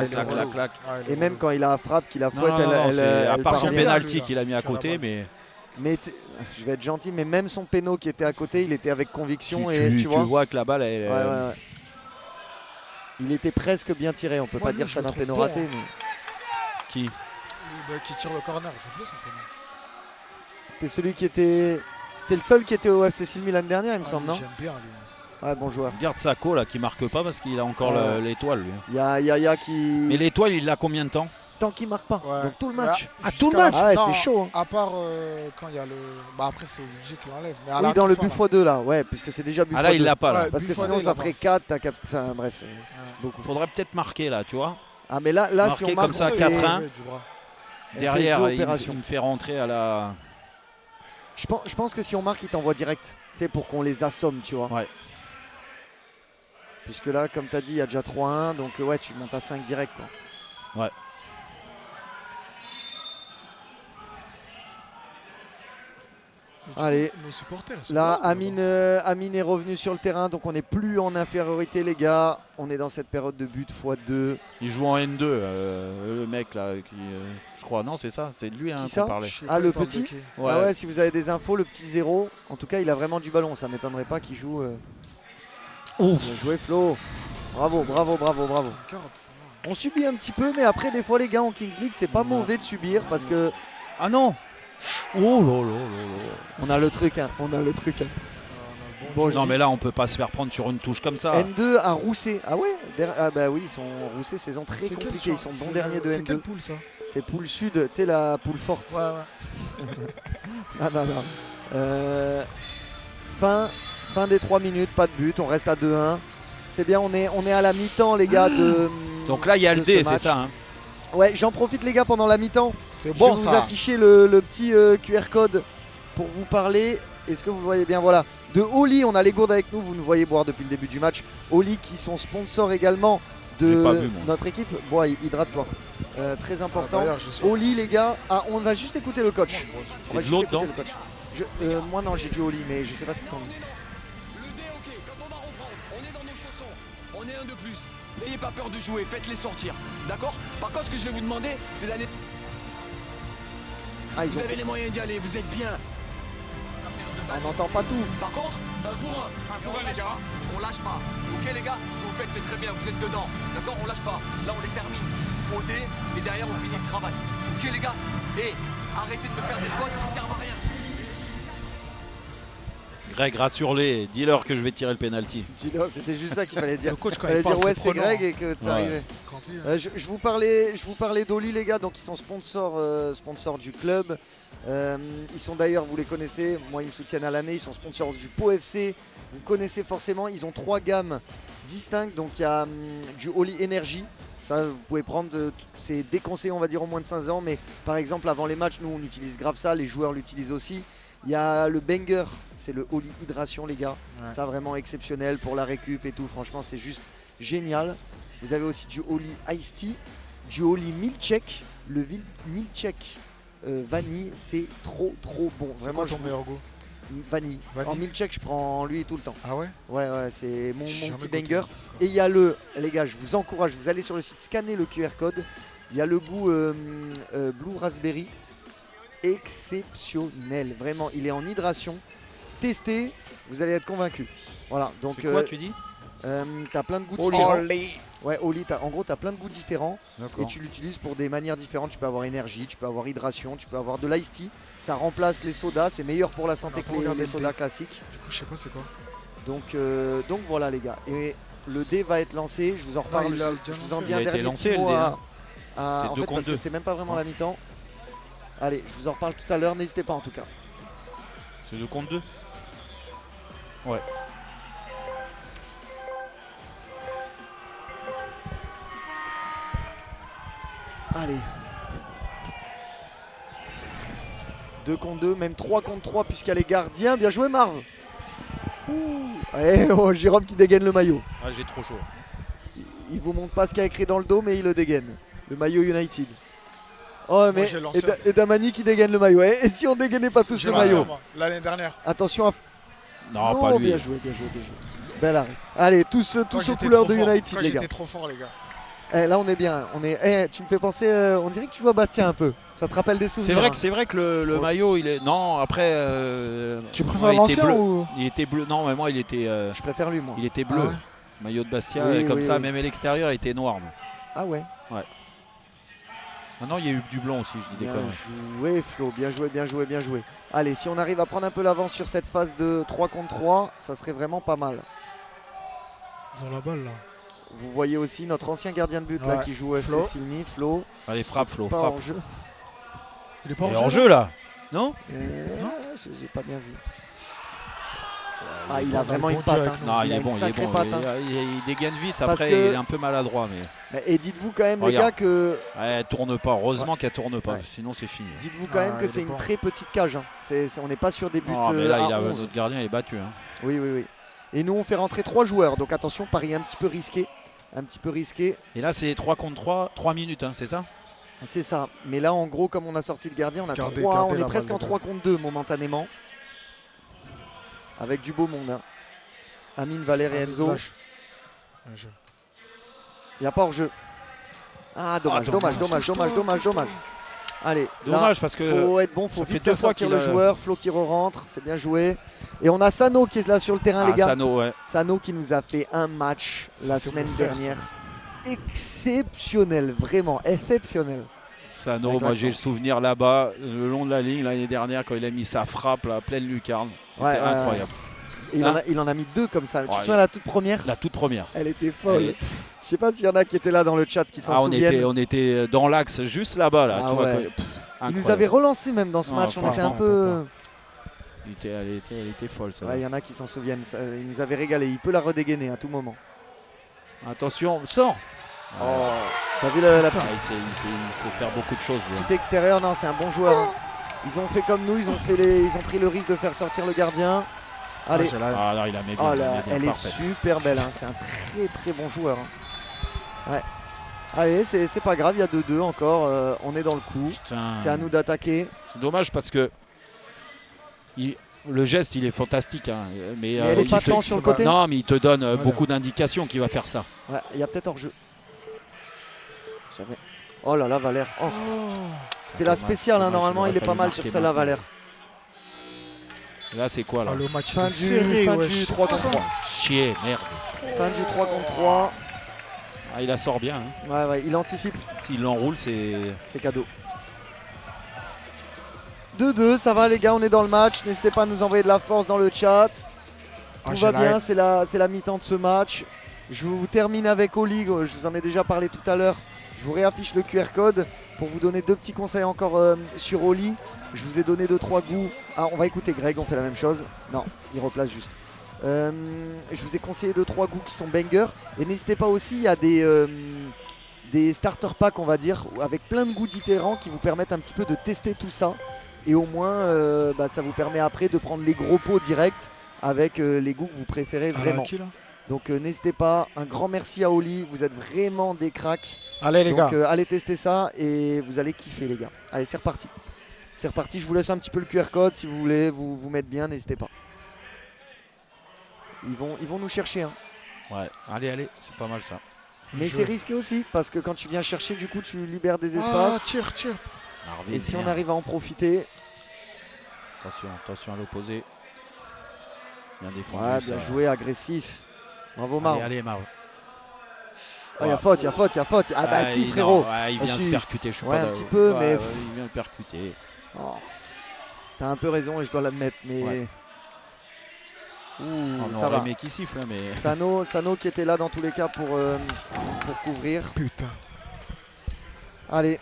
clac. Et même quand il a frappe, qu'il a fouette, à part son penalty qu'il a mis à côté, mais je vais être gentil, mais même son péno qui était à côté, il était avec conviction tu vois que la balle, il était presque bien tiré. On peut pas dire ça d'un péno raté. Mais... Qui tire le corner, j'aime bien son péno. C'était celui qui était. C'était le seul qui était au FC Silmi l'année dernière, il me semble, non? J'aime bien lui. Ouais, bon joueur. Regarde Sako là qui marque pas parce qu'il a encore l'étoile lui. Il y a Yaya qui. Mais l'étoile, il l'a combien de temps? Tant qu'il marque pas. Ouais. Donc tout le match. Tout le match. Ah ouais, c'est chaud. À part quand il y a le. Bah après c'est obligé qu'il l'enlève. Oui, dans le but x2 là, ouais, puisque c'est déjà but x2. Ah là, il l'a pas là. Parce que sinon ça ferait 4, t'as capté. Enfin bref. Beaucoup. Faudrait peut-être marquer là, tu vois. Ah mais là si on marque comme ça 4-1. Derrière, il me fait rentrer à la. Je pense que si on marque, il t'envoie direct. Tu sais, pour qu'on les assomme, tu vois. Ouais. Puisque là, comme tu as dit, il y a déjà 3-1. Donc ouais, tu montes à 5 direct, quoi. Ouais. Allez, là Amine est revenu sur le terrain, donc on n'est plus en infériorité les gars, on est dans cette période de but x2. Il joue en N2, le mec là, je crois, non c'est ça, c'est de lui qu'on parlait. Ah le petit ouais. Ah ouais, si vous avez des infos, le petit 0, en tout cas il a vraiment du ballon, ça m'étonnerait pas qu'il joue. Bien joué Flo, bravo. On subit un petit peu, mais après des fois les gars en Kings League c'est pas mauvais de subir parce que... Ah non. Oh là. On a le truc, Bon, non mais là on peut pas se faire prendre sur une touche comme ça. N2 à Rousset. Ah ouais. Ah bah oui, ils sont Rousset, saison très compliquée. Ils sont bons derniers de N2. C'est quelle poule ça? C'est poule sud, tu sais la poule forte. Ouais. Non. Fin des 3 minutes, pas de but, on reste à 2-1. C'est bien, on est à la mi-temps les gars de. Donc là il y a le D, c'est ça. Hein. Ouais, j'en profite les gars pendant la mi-temps. C'est bon, je vais vous afficher le petit QR code pour vous parler. Est-ce que vous voyez bien? Voilà. De Oli, on a les gourdes avec nous. Vous nous voyez boire depuis le début du match. Oli qui sont sponsors également de notre équipe. Bon, hydrate-toi. Très important. Oli, les gars. Ah, on va juste écouter le coach. C'est de l'eau dedans. Moi, non, j'ai du Oli, mais je sais pas ce qu'ils t'ont dit. Le dé, ok, quand on en reprend, on est dans nos chaussons. On est un de plus. N'ayez pas peur de jouer, faites-les sortir. D'accord? Par contre, ce que je vais vous demander, c'est d'aller. Vous avez les moyens d'y aller, vous êtes bien. On n'entend pas tout. Par contre, pour un les gars, on lâche pas. Ok les gars, ce que vous faites c'est très bien, vous êtes dedans. D'accord, on lâche pas. Là on les termine. Au dé, et derrière on finit le travail. Ok les gars, et arrêtez de me faire des fautes qui servent à rien. Greg, rassure-les, dis-leur que je vais tirer le penalty. Dis-leur, c'était juste ça qu'il fallait dire. Il fallait dire ouais c'est Greg et que t'arrivais. Je vous parlais d'Oli les gars, donc ils sont sponsors du club. Ils sont d'ailleurs, vous les connaissez, moi ils me soutiennent à l'année, ils sont sponsors du Pau FC. Vous connaissez forcément, ils ont 3 gammes distinctes, donc il y a du Oli Energy. Ça, vous pouvez prendre, c'est déconseillé on va dire au moins de 15 ans, mais par exemple avant les matchs, nous on utilise grave ça, les joueurs l'utilisent aussi. Il y a le banger, c'est le Oli Hydration les gars, ça vraiment exceptionnel pour la récup et tout, franchement c'est juste génial. Vous avez aussi du Oli Ice Tea, du Oli Milkshake, le Milkshake vanille, c'est trop bon. Vraiment, ton meilleur goût? Vanille. En milkshake, je prends lui tout le temps. Ah ouais? Ouais, c'est mon petit banger. Et il y a les gars, je vous encourage, vous allez sur le site, scannez le QR code. Il y a le goût Blue Raspberry. Exceptionnel, vraiment, il est en hydration. Testez, vous allez être convaincus. Voilà, donc. C'est quoi tu dis? T'as plein de goûts différents. Ouais, Oli, en gros, tu as plein de goûts différents et tu l'utilises pour des manières différentes. Tu peux avoir énergie, tu peux avoir hydration, tu peux avoir de l'ice tea. Ça remplace les sodas, c'est meilleur pour la santé que les sodas classiques. Du coup, je sais pas c'est quoi. Donc voilà les gars. Et le dé va être lancé, je vous en reparle. Je vous en dis un dernier lancé, petit mot en fait, parce que c'était même pas vraiment la mi-temps. Allez, je vous en reparle tout à l'heure, n'hésitez pas en tout cas. C'est 2 contre 2? Ouais. Allez. 2 contre 2, même 3 contre 3 puisqu'il y a les gardiens. Bien joué Marv. Allez, Jérôme qui dégaine le maillot. Ah, j'ai trop chaud. Il vous montre pas ce qu'il y a écrit dans le dos, mais il le dégaine. Le maillot United. Oh mais et Damani qui dégaine le maillot. Et si on dégainait pas tous le maillot? L'année dernière. Attention à... Non, pas lui. Bien joué. Bel arrêt. Allez, tous aux couleurs de United les gars. J'étais trop fort les gars. Là on est bien, tu me fais penser, on dirait que tu vois Bastien un peu, ça te rappelle des souvenirs. C'est vrai que le maillot il est, non après, tu préfères l'ancien ou? Il était bleu, non mais moi il était, je préfère lui moi. Il était bleu, maillot de Bastia, et comme ça même à l'extérieur il était noir. Ah ouais. Ouais. Maintenant il y a eu du blanc aussi, je dis des conneries. Bien joué Flo, bien joué. Allez, si on arrive à prendre un peu l'avance sur cette phase de 3 contre 3, ça serait vraiment pas mal. Ils ont la balle là. Vous voyez aussi notre ancien gardien de but là qui joue FC Silmi, Flo. Allez, frappe Flo, pas frappe. En jeu. Il est pas en jeu là? Non? Non, j'ai pas bien vu. Ah, il a vraiment une patte. Non, il est bon, il dégaine vite, après il est un peu maladroit. Et dites-vous quand même les gars que... Elle tourne pas, heureusement qu'elle tourne pas, sinon c'est fini. Dites-vous quand même que c'est une très petite cage. On n'est pas sur des buts mais là, à 11. notre gardien est battu. Oui. Et nous on fait rentrer 3 joueurs, donc attention, pari un petit peu risqué. Et là c'est 3 contre 3, 3 minutes, c'est ça? C'est ça, mais là en gros comme on a sorti le gardien, on est presque en 3 contre 2 momentanément. Avec du beau monde. Amine, Valère et Enzo. Il n'y a pas hors-jeu. Ah dommage. Allez, dommage parce que faut être bon, faut vite faire sortir le joueur. Flo qui re-rentre, c'est bien joué. Et on a Sano qui est là sur le terrain les gars. Sano qui nous a fait un match la semaine dernière. Exceptionnel, vraiment exceptionnel. Sano, moi j'ai le souvenir là-bas, le long de la ligne l'année dernière quand il a mis sa frappe là, pleine lucarne. C'était incroyable. Et il en a mis 2 comme ça. Tu te souviens la toute première? La toute première. Elle était folle. Je sais pas s'il y en a qui étaient là dans le chat qui s'en souviennent. On était dans l'axe juste là-bas. Là, tu vois, il nous avait relancé même dans ce match. On était un peu... Elle était folle ça. Il y en a qui s'en souviennent. Il nous avait régalé. Il peut la redégainer à tout moment. Attention, sort. T'as vu la petite... il sait faire beaucoup de choses. Petit extérieur, non, c'est un bon joueur. Ils ont fait comme nous, ils ont pris le risque de faire sortir le gardien. Allez. Là, il a mis bien, elle est super belle, c'est un très très bon joueur. Ouais. Allez, c'est pas grave, il y a 2-2 encore. On est dans le coup. C'est à nous d'attaquer. C'est dommage parce que le geste, il est fantastique. Hein. Mais elle est pas tant sur le côté. Non, mais il te donne beaucoup d'indications qu'il va faire ça. Ouais, il y a peut-être hors-jeu. Oh là là, Valère. Oh. C'était la spéciale, hein, normalement, il est pas mal sur celle-là, Valère. Là, c'est quoi là le match fin du 3 contre 3. Chier, merde. Fin du 3 contre 3. Ah, il la sort bien. Hein. Ouais, il anticipe. S'il l'enroule, c'est cadeau. 2-2, ça va les gars, on est dans le match. N'hésitez pas à nous envoyer de la force dans le chat. Tout va bien, c'est la mi-temps de ce match. Je vous termine avec Oli, je vous en ai déjà parlé tout à l'heure. Je vous réaffiche le QR code pour vous donner 2 petits conseils encore sur Oli. Je vous ai donné 2-3 goûts. Ah, on va écouter Greg, on fait la même chose. Non, il replace juste. Je vous ai conseillé 2-3 goûts qui sont bangers. Et n'hésitez pas aussi, il y a des starter packs, on va dire, avec plein de goûts différents qui vous permettent un petit peu de tester tout ça. Et au moins, ça vous permet après de prendre les gros pots directs avec les goûts que vous préférez vraiment. Donc n'hésitez pas, un grand merci à Oli, vous êtes vraiment des cracks. Allez les gars. Allez tester ça et vous allez kiffer les gars. Allez, c'est reparti. C'est reparti, je vous laisse un petit peu le QR code si vous voulez vous mettre bien, n'hésitez pas. Ils vont nous chercher. Hein. Ouais, allez, c'est pas mal ça. Mais c'est risqué aussi parce que quand tu viens chercher, du coup tu libères des espaces. Tire. Et si on arrive à en profiter. Attention à l'opposé. Bien défendu. Ouais, bien joué, agressif. Bravo Marv. Allez Marv. Il y a faute. Ah bah si frérot. Il vient se percuter, je suis pas un petit peu, mais. Il vient le percuter. Oh. T'as un peu raison et je dois l'admettre, mais. Ouais. Ça va. Mais qui siffle, mais. Sano qui était là dans tous les cas pour couvrir. Putain. Allez.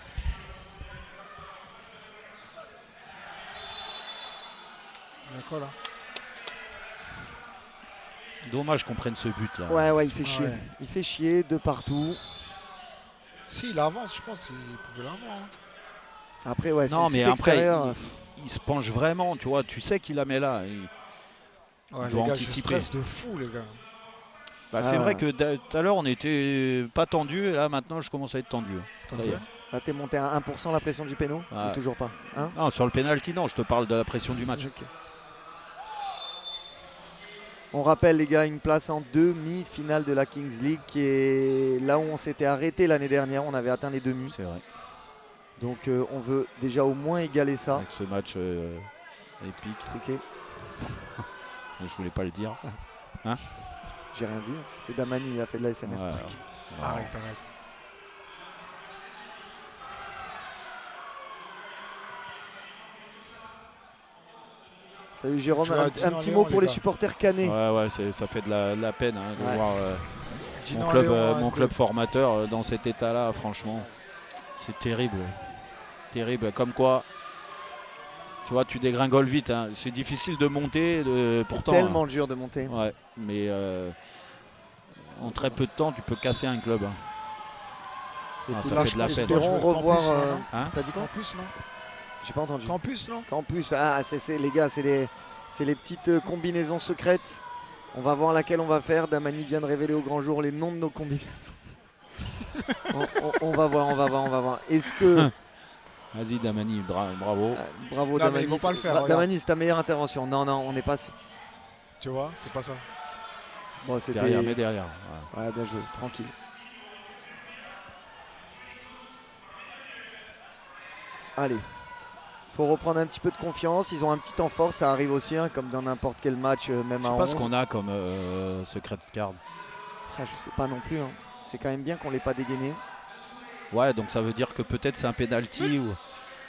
D'accord là. Dommage qu'on prenne ce but là. Ouais, il fait chier. Ouais. Il fait chier de partout. Si, il avance, je pense qu'il pouvait l'avoir. Hein. Après, ouais, non, mais après, il se penche vraiment, tu vois. Tu sais qu'il la met là. Il doit anticiper. Je stresse de fou, les gars. Bah, c'est vrai que tout à l'heure, on était pas tendu. Et là, maintenant, je commence à être tendu. Ça y est. Là, t'es monté à 1% la pression du péno ou toujours pas hein? Non, sur le penalty, non. Je te parle de la pression du match. Okay. On rappelle les gars, une place en demi-finale de la Kings League qui est là où on s'était arrêté l'année dernière, on avait atteint les demi. C'est vrai. Donc on veut déjà au moins égaler ça. Avec ce match épique. Truqué. Je voulais pas le dire. Hein? J'ai rien dit, c'est Damani, il a fait de la SMR. Ouais. Arrête. Salut Jérôme, un petit mot pour les supporters canets. Ouais, ça fait de la peine de voir mon club formateur dans cet état-là, franchement. C'est terrible. Terrible, comme quoi, tu vois, tu dégringoles vite. Hein. C'est difficile de monter. C'est tellement dur de monter. Ouais, mais en très peu de temps, tu peux casser un club. Hein. Ça fait de la peine. Espérons revoir... T'as dit Campus, non? J'ai pas entendu. Campus, non? Campus, les gars, c'est les petites combinaisons secrètes. On va voir laquelle on va faire. Damani vient de révéler au grand jour les noms de nos combinaisons. on va voir. Est-ce que... Vas-y Damani, bravo. Bravo non, Damani. Ils vont pas le faire, Damani, c'est ta meilleure intervention. Non, on n'est pas... Tu vois, c'est pas ça. Bon, c'était... Derrière. Ouais, bien joué, tranquille. Allez. Faut reprendre un petit peu de confiance, ils ont un petit temps fort, ça arrive aussi hein, comme dans n'importe quel match, même à 11. Je sais pas ce qu'on a comme secret card. Je sais pas non plus, hein. C'est quand même bien qu'on l'ait pas dégainé. Ouais, donc ça veut dire que peut-être c'est un penalty ou...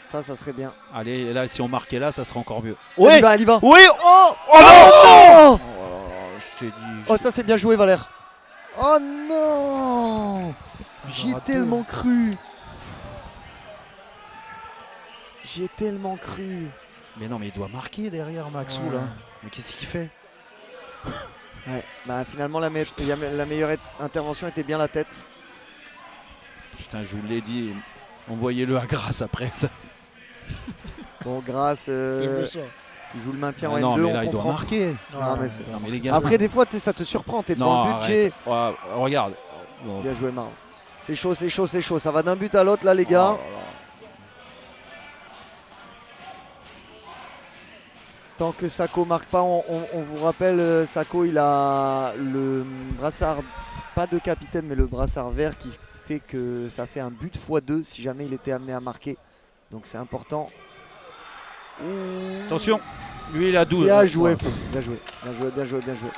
Ça serait bien. Allez, là, si on marquait là, ça serait encore mieux. Ouais, elle y va. Oui. Oh non. Je t'ai dit... Oh, ça c'est bien joué Valère. Oh non. J'y ai tellement cru. J'y ai tellement cru. Mais non, mais il doit marquer derrière Maxou là. Mais qu'est-ce qu'il fait? Ouais, bah finalement la meilleure intervention était bien la tête. Putain, je vous l'ai dit, envoyez-le à Grasse après ça. Bon, Grasse qui joue le maintien en N2, non, mais là, on il doit marquer. Non, mais les gars, après, des fois, ça te surprend, t'es dans le budget. Ouais, regarde. Bien joué, Marc. C'est chaud, c'est chaud, c'est chaud. Ça va d'un but à l'autre là les gars. Tant que Sako marque pas, on vous rappelle, Sako il a le brassard, pas de capitaine mais le brassard vert qui fait que ça fait un but x2 si jamais il était amené à marquer. Donc c'est important. Attention, lui il a 12. Bien joué, bien joué, bien joué, bien joué, bien joué.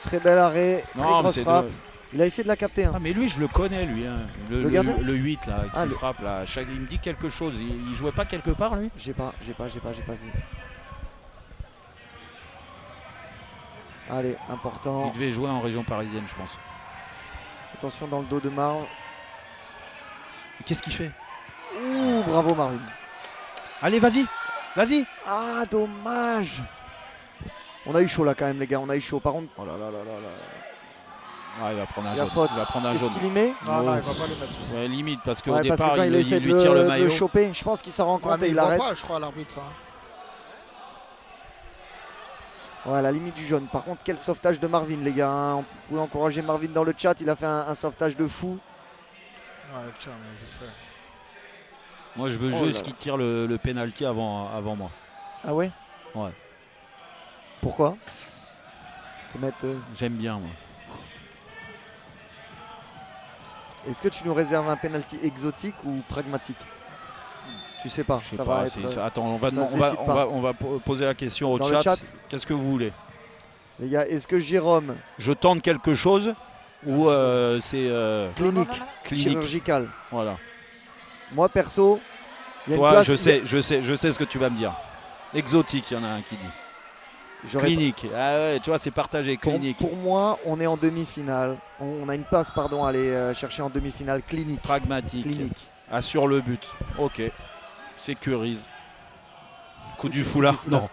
Très bel arrêt, très grosse frappe. Il a essayé de la capter. Hein. Ah mais lui je le connais lui, hein. le 8 là qui frappe là. Il me dit quelque chose, il jouait pas quelque part lui? J'ai pas vu. Allez, important. Il devait jouer en région parisienne je pense. Attention dans le dos de Marv. Qu'est-ce qu'il fait? Ouh, bravo Marvin. Allez vas-y, vas-y. Ah dommage. On a eu chaud là quand même les gars, on a eu chaud par contre. Oh là là là là là. Ah, il va prendre un jaune. Faute. Il va prendre un jaune. Est-ce qu'il y met? Non, non, il va pas le mettre sur ça. Ouais, limite parce qu'au départ il lui tire le maillot. Le choper. Je pense qu'il s'en rend compte et il arrête. Pas, je crois à l'arbitre ça. Ouais, à la limite du jaune. Par contre, quel sauvetage de Marvin, les gars. Hein. On pouvait encourager Marvin dans le chat. Il a fait un sauvetage de fou. Ouais, tiens, mais vite fait. Moi, je veux juste qu'il tire le penalty avant moi. Ah ouais? Ouais. Pourquoi? J'aime bien, moi. Est-ce que tu nous réserves un penalty exotique ou pragmatique? Tu sais pas. Je sais pas. Attends, on va poser la question au chat. Qu'est-ce que vous voulez? Les gars, est-ce que Jérôme... Je tente quelque chose ou c'est... Clinique, chirurgical. Voilà. Moi, perso... Toi, je sais ce que tu vas me dire. Exotique, il y en a un qui dit. Clinique. Ah ouais, tu vois, c'est partagé. Clinique. Pour moi, on est en demi-finale. On a une place, pardon, à aller chercher en demi-finale. Clinique. Pragmatique. Clinique. Assure le but. Ok. Sécurise. Coup du foulard. Non.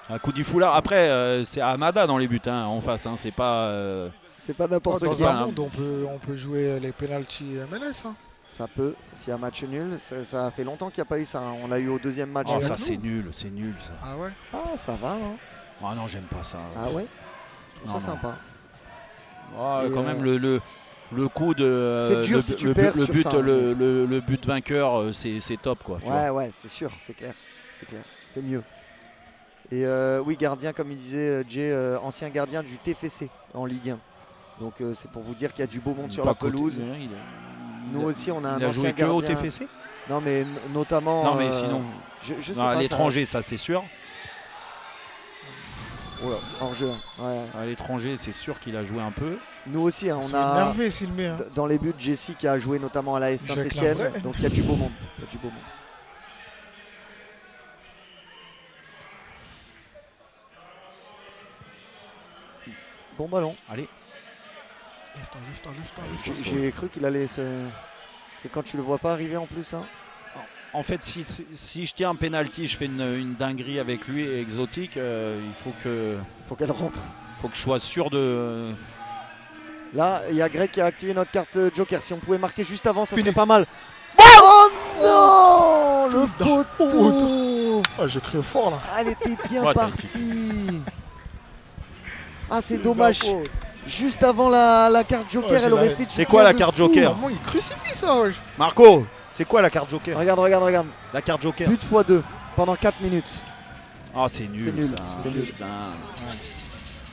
Un coup du foulard. Après, c'est Hamada dans les buts hein, en face. Hein. C'est pas. C'est pas n'importe qui. Dans un monde, on peut jouer les penalties MLS. Hein. Ça peut. S'il y a match nul, ça fait longtemps qu'il n'y a pas eu ça. Hein. On l'a eu au deuxième match. Oh, ça c'est nul ça. Ah ouais. Ah ça va. Hein. Ah non, j'aime pas ça. Ah ouais. Je trouve ça sympa. Oh, quand même le coup de c'est dur si tu perds sur ça, le but vainqueur c'est top quoi. Ouais c'est sûr, c'est clair, c'est mieux. Et oui, gardien comme il disait Jay, ancien gardien du TFC en Ligue 1. Donc c'est pour vous dire qu'il y a du beau monde sur la pelouse. Nous aussi on a un ancien gardien. Au TFC? Non mais notamment. Non mais sinon. Je sais pas. À l'étranger ça c'est sûr. Oh là, hors jeu. Ouais. À l'étranger, c'est sûr qu'il a joué un peu. Nous aussi, hein, on a énervé, s'il met, hein. Dans les buts, Jesse qui a joué notamment à l'AS Saint-Etienne. Donc il y a du beau monde. Bon ballon. Allez. Lève-toi. J'ai cru qu'il allait se... Et quand tu le vois pas arriver en plus. Hein. En fait, si je tiens un penalty, je fais une dinguerie avec lui et exotique, il faut qu'elle rentre. Il faut que je sois sûr de... Là, il y a Greg qui a activé notre carte Joker. Si on pouvait marquer juste avant, ça serait pas mal. Oh non, le poteau. Ah, j'ai crié fort là. Elle était bien partie. Ah, c'est dommage. Juste avant la carte Joker, elle aurait fait... C'est quoi la carte Joker? Comment il crucifie ça? Marco, c'est quoi la carte Joker? Regarde. La carte Joker. But x2 pendant 4 minutes. Ah, c'est nul.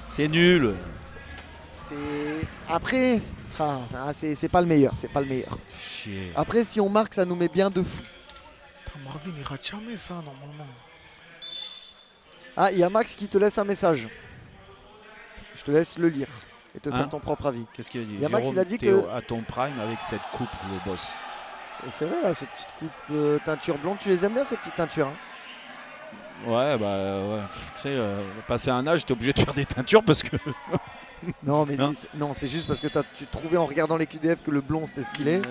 C'est nul. Après, c'est pas le meilleur. Chier. Après, si on marque, ça nous met bien de fou. Marvin, il rate jamais ça normalement. Ah, il y a Max qui te laisse un message. Je te laisse le lire et te faire ton propre avis. Qu'est-ce qu'il a dit? Il y a Max, il a dit que à ton prime avec cette coupe, le boss. C'est vrai là, cette petite coupe teinture blonde, tu les aimes bien ces petites teintures hein? Ouais, bah ouais. Tu sais, passer un âge, t'es obligé de faire des teintures parce que. Non, mais non, c'est juste parce que tu trouvais en regardant les QDF que le blond c'était stylé.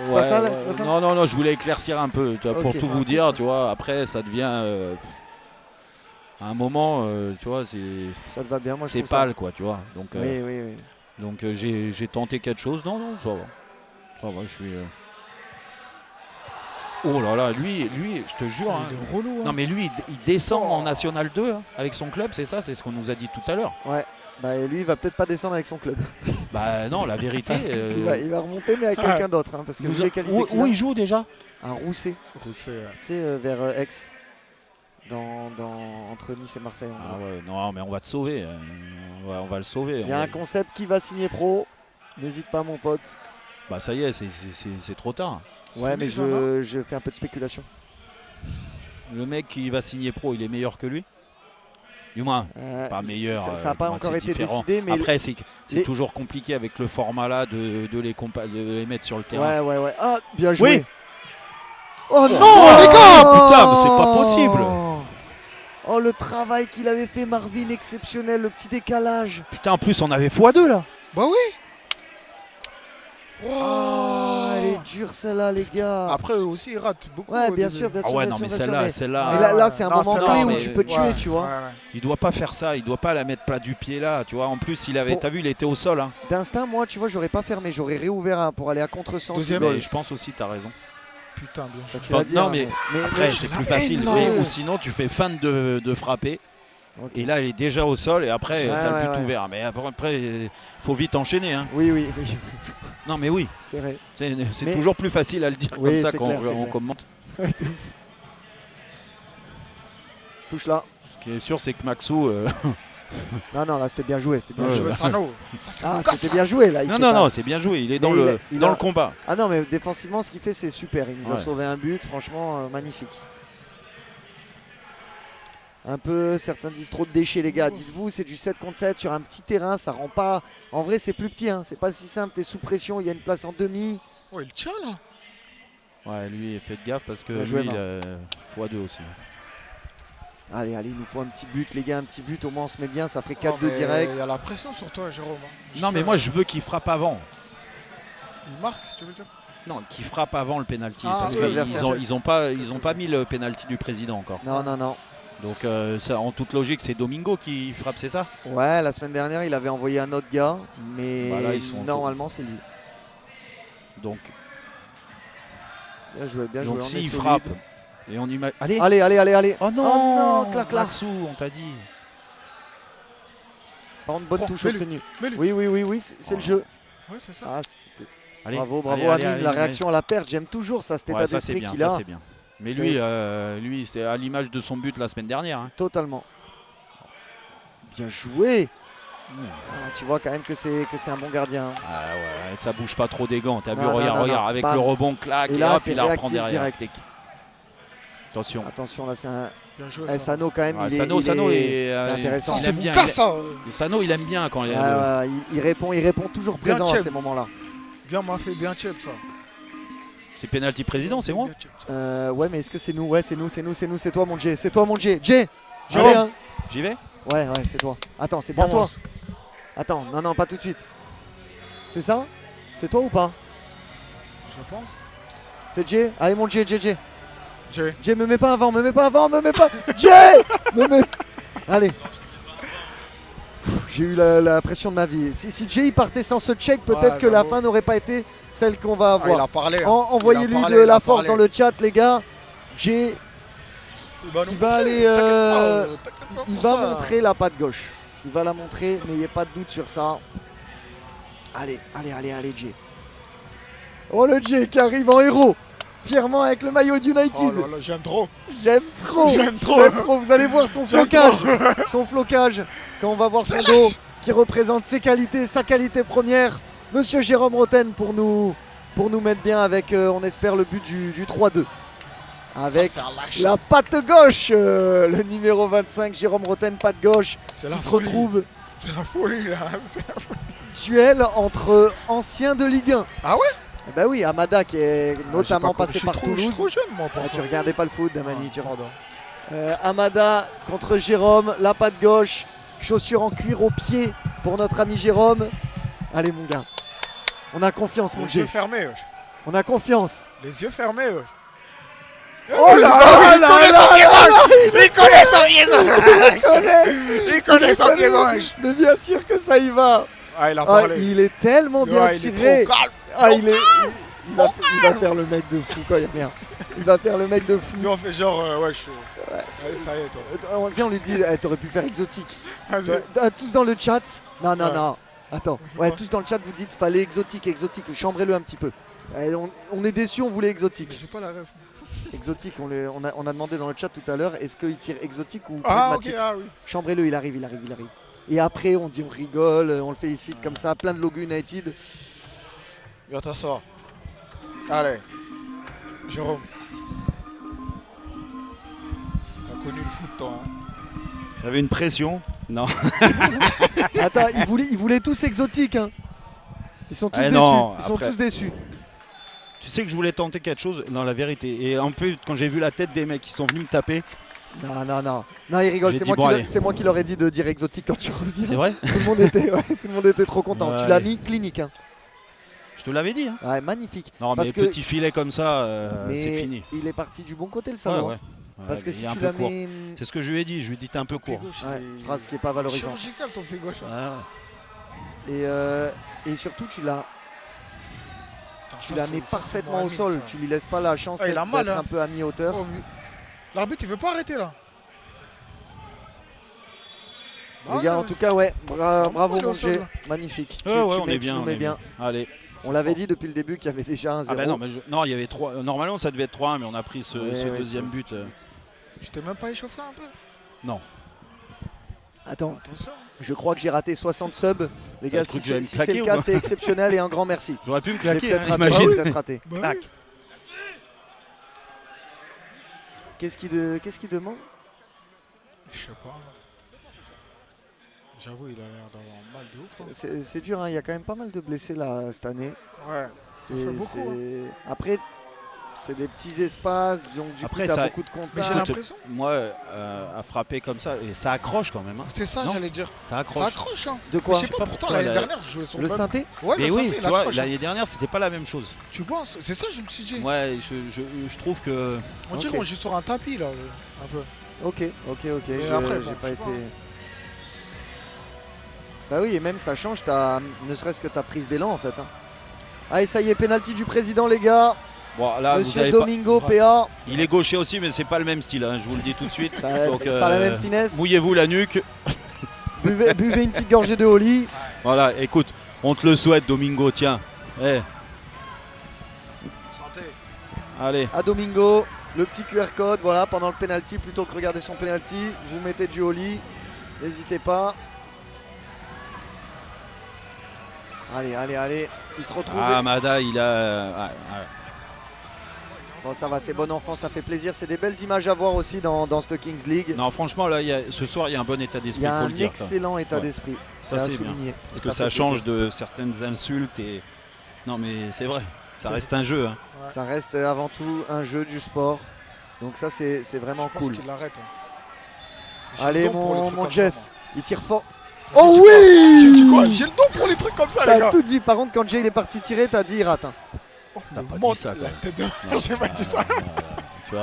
C'est pas ça, Non, je voulais éclaircir un peu, tu vois, pour tout vous dire, tu vois. Après, ça devient. À un moment, tu vois, ça te va bien, moi je c'est pâle, quoi, tu vois. Donc, oui. Donc j'ai tenté quelque chose. Non, ça va, je suis. Oh là là, lui, je te jure. Il est relou, hein. Non, mais lui, il descend en National 2 hein, avec son club, c'est ça, c'est ce qu'on nous a dit tout à l'heure. Ouais, bah lui, il va peut-être pas descendre avec son club. Bah non, la vérité. Il va remonter, mais avec quelqu'un d'autre. Hein, parce que vu les qualités où il joue déjà? À Rousset. Rousset, ouais. Tu sais, vers Aix. Entre Nice et Marseille. Ah ouais, non, mais on va te sauver. On va le sauver. Il y a un concept qui va signer pro. N'hésite pas, mon pote. Bah ça y est, c'est trop tard. Ouais, mais je fais un peu de spéculation. Le mec qui va signer pro, il est meilleur que lui? Du moins, pas meilleur. Ça n'a pas encore été décidé. Mais après, c'est toujours compliqué avec le format là de les mettre sur le terrain. Ouais. Ah, bien joué. Oui. Oh non, les gars, putain, mais c'est pas possible. Oh, le travail qu'il avait fait, Marvin, exceptionnel, le petit décalage. Putain, en plus, on avait x2 là. Bah oui. Oh, elle est dure celle-là, les gars. Après, eux aussi, ils ratent beaucoup. Ouais, bien sûr. Ah ouais, non, mais celle-là. Mais là, c'est un moment clé où tu peux tuer, tu vois. Il doit pas faire ça, il doit pas la mettre plat du pied là, tu vois. En plus, t'as vu, il était au sol. Hein. D'instinct, moi, tu vois, j'aurais pas fermé, j'aurais réouvert pour aller à contresens. Mais je pense aussi, t'as raison. Putain, bien sûr. Non, mais après, c'est plus facile. Ou sinon, tu fais feinte de frapper. Okay. Et là, elle est déjà au sol et après, t'as le but ouvert. Mais après, il faut vite enchaîner. Hein. Oui. Non, mais oui. C'est vrai. C'est toujours plus facile à le dire comme ça quand on commente. Touche là. Ce qui est sûr, c'est que Maxou. Non, là, c'était bien joué. C'était bien joué. C'était bien joué là. Non, c'est bien joué. Il est dans le combat. Ah non, mais défensivement, ce qu'il fait, c'est super. Il nous a sauvé un but. Franchement, magnifique. Un peu, certains disent trop de déchets, les gars. Dites-vous, c'est du 7 contre 7 sur un petit terrain. Ça rend pas. En vrai, c'est plus petit. Hein. C'est pas si simple. T'es sous pression. Il y a une place en demi. Oh, il tient là. Ouais, lui, faites gaffe parce que lui, il a x2 aussi. Allez, il nous faut un petit but, les gars. Un petit but. Au moins, on se met bien. Ça ferait 4-2 direct. Il y a la pression sur toi, Jérôme. Non, mais moi, je veux qu'il frappe avant. Il marque, tu veux dire? Non, qu'il frappe avant le penalty. Parce qu'ils ont pas mis le penalty du président encore. Non. Donc en toute logique, c'est Domingo qui frappe, c'est ça? Ouais, la semaine dernière, il avait envoyé un autre gars, mais là, normalement, c'est lui. Donc, bien joué. Donc s'il frappe, et on imagine... Allez. Oh non, clac. Maxou, on t'a dit. Par contre, bonne touche obtenue. Oui, c'est le jeu. Ouais, c'est ça. Bravo, Amine, la réaction à la perte. J'aime toujours ça, cet état d'esprit qu'il a. Ça, c'est bien. Mais lui, c'est à l'image de son but la semaine dernière. Hein. Totalement. Bien joué. Tu vois quand même que c'est un bon gardien. Ah ouais, ça bouge pas trop des gants. T'as vu, regarde, avec le rebond, clac, et hop, il la reprend derrière. Direct. Attention, là c'est un... Sano quand même, Sano est intéressant. Il aime bien. Sano, il aime bien quand il répond toujours présent à ces moments-là. Bien m'a fait bien chip ça. C'est penalty président, c'est moi? Ouais, mais est-ce que c'est nous? Ouais, c'est nous, c'est toi mon Jay. C'est toi mon Jay. Jay, j'y vais? Ouais, c'est toi. Attends, c'est bien toi. Attends, non, pas tout de suite. C'est ça? C'est toi ou pas? Je pense. C'est Jay? Allez mon Jay. Jay, me mets pas avant. Jay! Allez. J'ai eu la pression de ma vie. Si Jay partait sans ce check, peut-être que la fin n'aurait pas été celle qu'on va avoir. Il a parlé. Envoyez-lui de la force dans le chat, les gars. Jay qui va aller... il va montrer la patte gauche. Il va la montrer, n'ayez pas de doute sur ça. Allez, Jay. Oh, le Jay qui arrive en héros. Fièrement avec le maillot d'United. Oh là là, j'aime trop. Vous allez voir son flocage. Quand on va voir son dos qui représente ses qualités, sa qualité première. Monsieur Jérôme Roten pour nous mettre bien avec, on espère, le but du 3-2. Avec la patte gauche, le numéro 25, Jérôme Roten, patte gauche, qui se retrouve. C'est la folie là. Duel entre anciens de Ligue 1. Ah ouais? Bah oui, Amada qui est notamment passé par Toulouse. Je suis trop jeune moi pour ça. Tu regardais pas le foot, Damani. Amada contre Jérôme, la patte gauche, chaussures en cuir au pied pour notre ami Jérôme. Allez mon gars, on a confiance mon G. Les yeux fermés. On a confiance. Les yeux fermés. Oh là là, il connaît son pied gauche. Il connaît son pied gauche. Mais bien sûr que ça y va. Ah, il a parlé. Il est tellement bien tiré. Il va faire le mec de fou quoi, il y a rien. Il va faire le mec de fou. Nous on fait genre allez, ça y est toi. Viens, on lui dit, t'aurais pu faire exotique. Tous dans le chat. Non. Attends, ouais, tous dans le chat vous dites fallait exotique, chambrez-le un petit peu. On est déçus, on voulait exotique. J'ai pas la ref. Exotique, on a demandé dans le chat tout à l'heure, est-ce qu'il tire exotique ou pragmatique? Ah ok, oui. Chambrez-le, il arrive. Et après on dit on rigole, on le félicite comme ça, plein de logo United. Viens t'asseoir. Allez, Jérôme. T'as connu le foot toi hein. J'avais une pression. Non. Attends, ils voulaient tous exotiques. Hein. Ils sont tous déçus. Sont tous déçus. Tu sais que je voulais tenter quelque chose, non la vérité. Et en plus, quand j'ai vu la tête des mecs qui sont venus me taper. Non, ils rigolent. C'est moi qui leur ai dit de dire exotique quand tu reviens. C'est vrai. Tout le monde était trop content. Ouais, tu l'as mis clinique. Hein. Je te l'avais dit. Hein. Ouais, magnifique. Non, mais petit filet comme ça, c'est fini. Il est parti du bon côté le salaud. Ouais. Parce que si tu la mets. C'est ce que je lui ai dit. Je lui ai dit t'es un peu court. Phrase qui est pas valorisante. Chirurgical ton pied gauche. Et surtout tu la mets parfaitement au sol. Tu lui laisses pas la chance d'être un peu à mi-hauteur. L'arbitre il veut pas arrêter là. Les gars, en tout cas, ouais, bravo mon G, magnifique. On est bien. Allez. On l'avait dit depuis le début qu'il y avait déjà un 0. Ah bah non, il y avait 3. Normalement, ça devait être 3-1, mais on a pris ce deuxième but. Tu t'es même pas échauffé un peu? Non. Attends, je crois que j'ai raté 60 subs. Les gars, si c'est le cas, quoi. c'est exceptionnel et un grand merci. J'aurais pu me claquer, peut-être raté. Clac. Qu'est-ce qu'il demande? Je sais pas. J'avoue, il a l'air d'avoir mal de ouf. C'est dur, hein. Il y a quand même pas mal de blessés là cette année. Ouais. Après, c'est des petits espaces, donc du coup, t'as beaucoup de contacts. Mais j'ai l'impression. Moi, à frapper comme ça, et ça accroche quand même. Hein. C'est ça, j'allais dire. Ça accroche. Ça accroche, hein. De quoi? Je sais pas, pourtant l'année dernière, je jouais sur le synthé. Ouais, mais oui, tu vois, l'année dernière, c'était pas la même chose. Tu penses? C'est ça, je me suis dit. Ouais, je trouve que. On dirait qu'on joue sur un tapis là, un peu. Ok. J'ai pas été. Bah oui, et même ça change, ne serait-ce que ta prise d'élan en fait. Hein. Allez, ça y est, penalty du président, les gars. Bon, là, Monsieur Domingo, PA. Il est gaucher aussi, mais c'est pas le même style, hein, je vous le dis tout de suite. Donc, pas la même finesse. Mouillez-vous la nuque. Buvez une petite gorgée de Oli. Voilà, écoute, on te le souhaite, Domingo, tiens. Santé. Allez. À Domingo, le petit QR code, voilà, pendant le penalty, plutôt que regarder son penalty, vous mettez du Oli. N'hésitez pas. Allez, il se retrouve. Ah, Mada, il a. Bon, ça va, c'est bon enfant, ça fait plaisir. C'est des belles images à voir aussi dans cette Kings League. Non, franchement, là, ce soir, il y a un bon état d'esprit. Il y a un excellent état d'esprit. Ça, c'est bien. Parce que ça change de certaines insultes. Non, mais c'est vrai, ça reste un jeu. Hein. Ouais. Ça reste avant tout un jeu du sport. Donc, ça, c'est vraiment cool. Qu'il l'arrête, hein. Allez, mon Jess, il tire fort. Oh oui! J'ai le don pour les trucs comme ça, les gars. T'as tout dit. Par contre, quand Jay il est parti tirer, t'as dit il rate. Hein. T'as pas dit ça, quoi. J'ai pas dit ça. Tu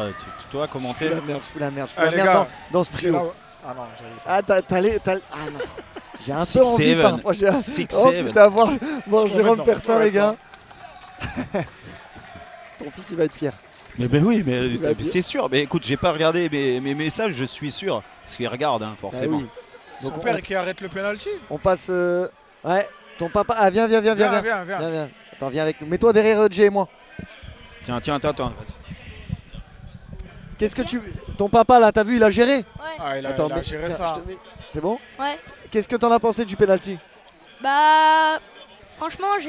vois comment t'es. Je fous la merde dans ce trio. Ah non, j'allais faire. Ah non. J'ai un peu envie parfois. Oh putain, voir Jérôme faire ça, les gars. Ton fils, il va être fier. Mais ben oui, mais c'est sûr. Mais écoute, j'ai pas regardé mes messages, je suis sûr. Parce qu'il regarde, hein, forcément. Bah oui. Donc son père qui arrête le penalty. On passe. Ouais, ton papa. Ah, viens. Attends, viens avec nous. Mets-toi derrière Jay et moi. Tiens, attends. Qu'est-ce que tu. Ton papa là, t'as vu, il a géré? Ouais. Ah, il a géré ça. C'est bon? Ouais. Qu'est-ce que t'en as pensé du penalty? Bah. Franchement, je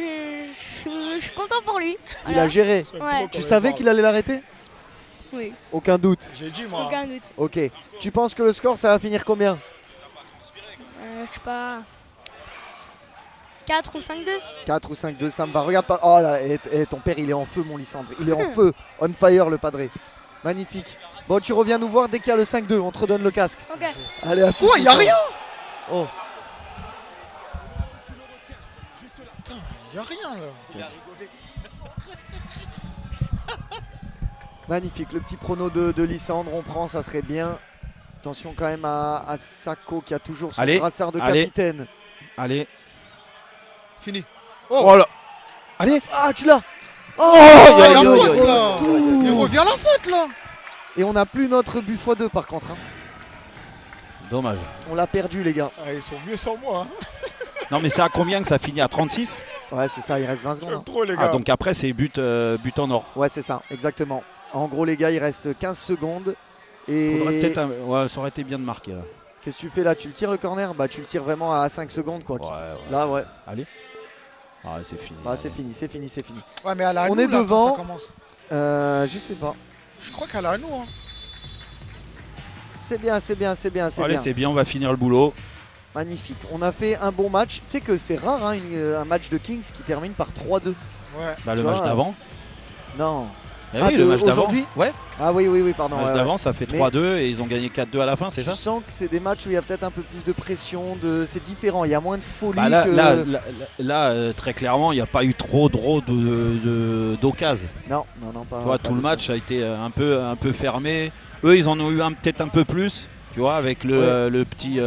suis content pour lui. Il a géré. Ouais. Tu savais qu'il allait l'arrêter? Oui. Aucun doute. J'ai dit moi. Aucun doute. Ok. Tu penses que le score, ça va finir combien? Je sais pas. 4 ou 5-2. 4 ou 5-2, ça me va. Regarde pas. Oh là, et ton père, il est en feu, mon Lysandre. Il est en feu. On fire, le padré. Magnifique. Bon, tu reviens nous voir dès qu'il y a le 5-2. On te redonne le casque. Ok. Allez, à tout. Oh, il a rien. Oh. Putain, il y a rien là. Magnifique. Le petit prono de Lysandre, on prend, ça serait bien. Attention quand même à Sako qui a toujours son brassard de capitaine. Allez. Fini. Oh là. Allez. Ah, tu l'as. Oh, il y a la faute là. Il revient la faute là. Et on n'a plus notre but x2 par contre. Hein. Dommage. On l'a perdu, les gars. Ah, ils sont mieux sans moi. Hein. Non mais c'est à combien que ça finit? À 36? Ouais, c'est ça, il reste 20 secondes. J'aime trop, les gars. Ah, donc après c'est but en or. Ouais, c'est ça, exactement. En gros, les gars, il reste 15 secondes. Et ouais, ça aurait été bien de marquer là. Qu'est-ce que tu fais là? Tu le tires le corner? Bah tu le tires vraiment à 5 secondes quoi. Ouais. Là ouais. Allez. Ah c'est fini. Bah c'est fini, c'est fini, c'est fini. Ouais mais à la on nous, est là, devant. ça commence. Je sais pas. Je crois qu'à la nous. Hein. C'est bien, c'est bien, c'est bien, c'est bien. Allez, c'est bien, on va finir le boulot. Magnifique. On a fait un bon match. Tu sais que c'est rare hein, un match de Kings qui termine par 3-2. Ouais. Bah le match d'avant. Non. Ah oui, le match d'avant. Ouais. Ah oui, pardon. Le match d'avant, ça fait 3-2 et ils ont gagné 4-2 à la fin, c'est ça? Je sens que c'est des matchs où il y a peut-être un peu plus de pression, c'est différent, il y a moins de folie. Bah là, que... là, très clairement, il n'y a pas eu trop d'occasions. Non, pas. Tu vois, tout le match a été un peu fermé. Eux, ils en ont eu peut-être un peu plus, tu vois, avec le petit.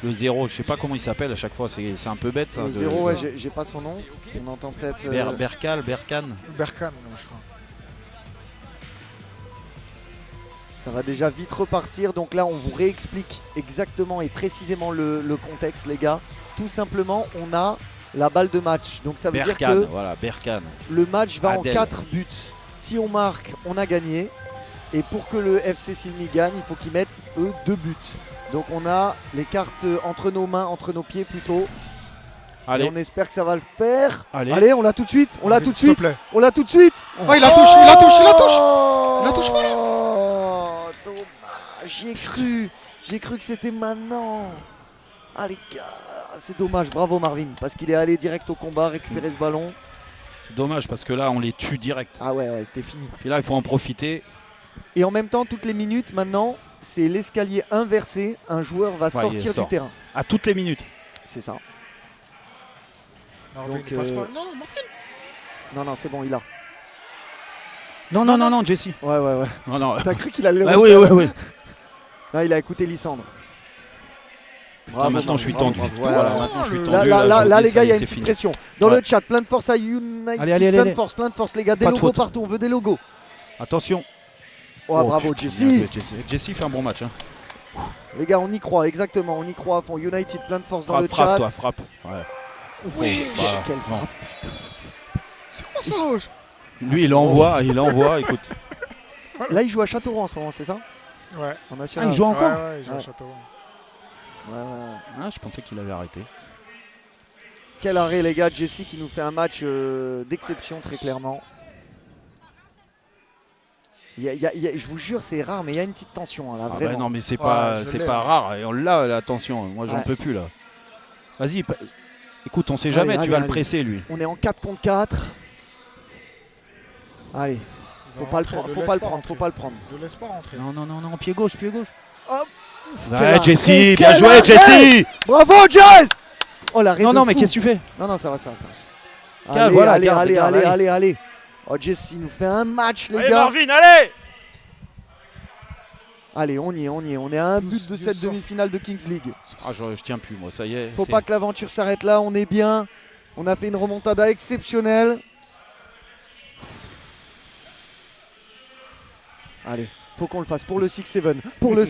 Le 0, je sais pas comment il s'appelle à chaque fois, c'est un peu bête. Le 0, ouais, j'ai pas son nom. On entend peut-être. Berkan, je crois. Ça va déjà vite repartir, donc là on vous réexplique exactement et précisément le contexte les gars. Tout simplement on a la balle de match, donc ça veut dire que voilà, Berkan. Le match va en 4 buts. Si on marque, on a gagné. Et pour que le FC Silmi gagne, il faut qu'ils mettent eux 2 buts. Donc on a les cartes entre nos mains, entre nos pieds plutôt. Allez. Et on espère que ça va le faire. Allez, on l'a tout de suite, on l'a tout de s'il te suite. plaît. On l'a tout de suite. Oh, il la touche, il la touche, il la touche. Il la touche pas là. J'y ai cru. J'ai cru que c'était maintenant. Ah les gars, c'est dommage. Bravo Marvin, parce qu'il est allé direct au combat, récupérer ce ballon. C'est dommage parce que là on les tue direct. Ah ouais, c'était fini. Puis là il faut en profiter. Et en même temps, toutes les minutes maintenant, c'est l'escalier inversé. Un joueur va sortir du terrain. À toutes les minutes. C'est ça. Marvin, il passe pas. Non, Marvin. Non, c'est bon, il a. Non, Jesse. Ouais. Non. T'as cru qu'il allait le refaire? Oui. Non, il a écouté Lysandre. Bravo, maintenant je suis tendu. Maintenant, je suis tendu. Là, les gars, il y a une petite pression. Dans le chat, plein de force à United. Allez. Plein de force, les gars. Des logos partout, on veut des logos. Attention. Oh, bravo, Jesse. Jesse fait un bon match. Hein. Les gars, on y croit, exactement. On y croit à fond. United, plein de force dans le chat. Frappe. Ouais. Oui, quelle frappe, putain. C'est quoi ça, Roche? Lui, il envoie, écoute. Là, il joue à Châteauroux en ce moment, c'est ça? Ouais. En national. Ah, il joue encore? Ouais, il joue à Châteauroux. Ouais. Ah, je pensais qu'il avait arrêté. Quel arrêt, les gars. Jesse qui nous fait un match d'exception, très clairement. Je vous jure, c'est rare, mais il y a une petite tension là, vraiment. Bah non, mais c'est pas rare. Et on l'a, la tension. Moi, j'en peux plus là. Vas-y, écoute, on sait jamais, tu vas le presser lui. On est en 4 contre 4. Allez, faut pas le prendre. Ne laisse pas rentrer. Non, pied gauche. Hop. Ouais, Jesse, bien joué, Jesse. Bravo, Jess. Oh, l'arrêt. Non, mais qu'est-ce que tu fais? Non, ça va. Allez. Oh, Jesse nous fait un match, les gars. Marvin, allez. Allez, on y est. On est à un but de cette demi-finale de Kings League. Ah, je tiens plus, moi, ça y est. Faut pas que l'aventure s'arrête là, on est bien. On a fait une remontada exceptionnelle. Allez, faut qu'on le fasse pour le 6-7. Pour le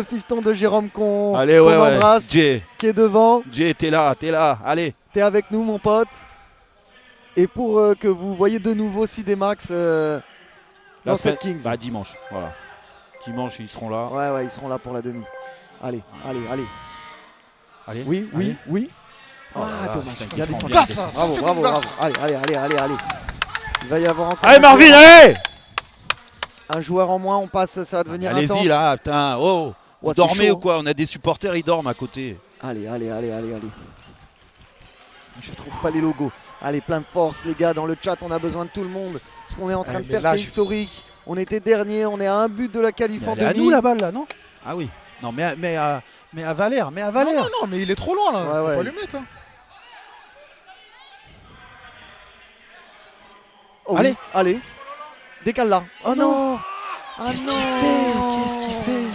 fiston de Jérôme qu'on embrasse. Jay. Qui est devant. Jay, t'es là, allez. T'es avec nous, mon pote. Et pour que vous voyez de nouveau Sidemax dans cette Kings. Bah, dimanche, voilà. Dimanche, ils seront là. Ouais, ils seront là pour la demi. Allez. Oui. Dommage. Bien défendu. Bravo. Allez. Il va y avoir encore. Allez, Marvin, allez. Un joueur en moins, on passe, ça va devenir intense. Allez-y là, putain. Oh, vous dormez ou quoi? On a des supporters, ils dorment à côté. Allez. Je trouve pas les logos. Allez, plein de force, les gars. Dans le chat, on a besoin de tout le monde. Ce qu'on est en train de faire, c'est historique. On était dernier, on est à un but de la qualif en demi. À nous la balle là, non? Ah oui. Non, mais à Valère, Non, mais il est trop loin là. Faut pas lui mettre. Hein. Oh, allez. Décale là. Oh non. Qu'est-ce qu'il fait?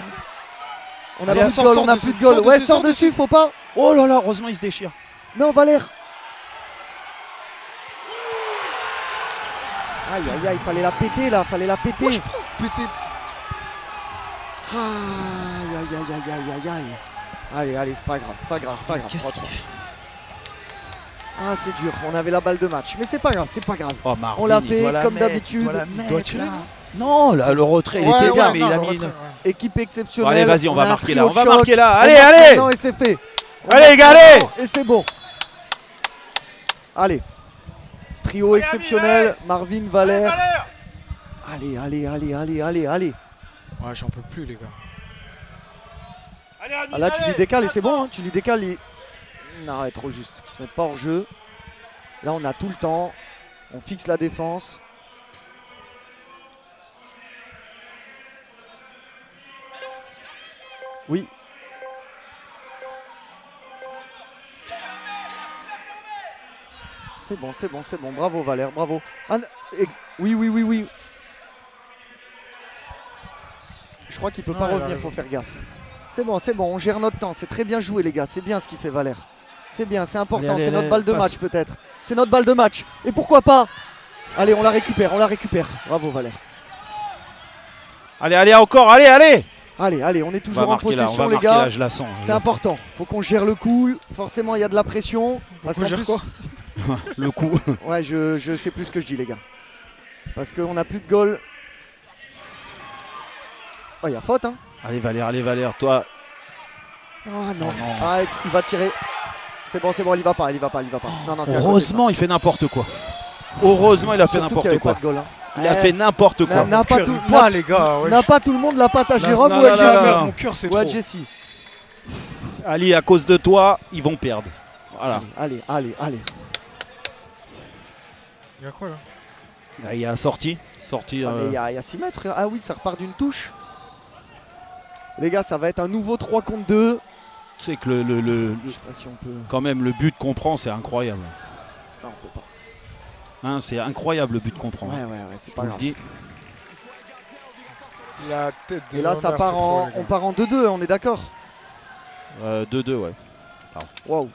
On a plus de goal. Ouais, sors dessus, faut pas. Oh là là, heureusement il se déchire. Non, Valère. Aïe, il fallait la péter là, Moi, je pense péter. Aïe. Allez, c'est pas grave. Qu'est-ce qu'il fait? Ah, c'est dur. On avait la balle de match. Mais c'est pas grave, c'est pas grave. Oh, Marvin, on l'a fait comme d'habitude. Il doit tirer, non, là, le retrait, il était bien, mais il a mis... Équipe exceptionnelle. Bon, allez, vas-y, on va marquer là. On va choc. marquer là. Allez, allez. Non, et c'est fait. Allez, les gars, allez. Et c'est bon. Allez. Trio exceptionnel. Marvin, Valère. Allez, allez, allez, allez, allez, allez. Ouais, j'en peux plus, les gars. Ah, là, tu lui décales et c'est bon. Hein. Tu lui décales et... Non, ouais, trop juste. Qu'ils se mettent pas hors jeu. Là, on a tout le temps. On fixe la défense. Oui. C'est bon, c'est bon, c'est bon. Bravo Valère, bravo. Oui, oui, oui, oui. Je crois qu'il peut pas revenir, faut faire gaffe. C'est bon, on gère notre temps. C'est très bien joué les gars, c'est bien ce qu'il fait Valère. C'est bien, c'est important, c'est notre balle de match peut-être. C'est notre balle de match. Et pourquoi pas? Allez, on la récupère, on la récupère. Bravo Valère. Allez, allez, encore, allez, allez. Allez, allez, on est toujours en possession les gars. C'est important, faut qu'on gère le coup. Forcément, il y a de la pression. Parce qu'on gère quoi? Le coup. Ouais, je sais plus ce que je dis les gars. Parce qu'on n'a plus de goal. Oh, il y a faute hein. Allez Valère, toi. Oh non. Ah, il va tirer. C'est bon, il va pas. Non, heureusement, il fait n'importe quoi. Heureusement, il a fait n'importe quoi. Il a fait n'importe quoi. N'a pas tout les gars. N'a pas tout le monde la patte à Jérôme ou à Jesse. Mon cœur, c'est ou à Jesse. Ali, à cause de toi, ils vont perdre. Voilà. Allez. Il y a quoi là? Il y a sortie. Il y a 6 mètres. Ah oui, ça repart d'une touche. Les gars, ça va être un nouveau 3 contre 2. Tu sais que je sais pas si on peut... quand même le but qu'on prend, c'est incroyable. Non, on peut pas. Hein, c'est incroyable le but qu'on prend. Ouais, c'est pas grave. La tête de et là, ça part on part en 2-2, on est d'accord? 2-2, ouais. Waouh.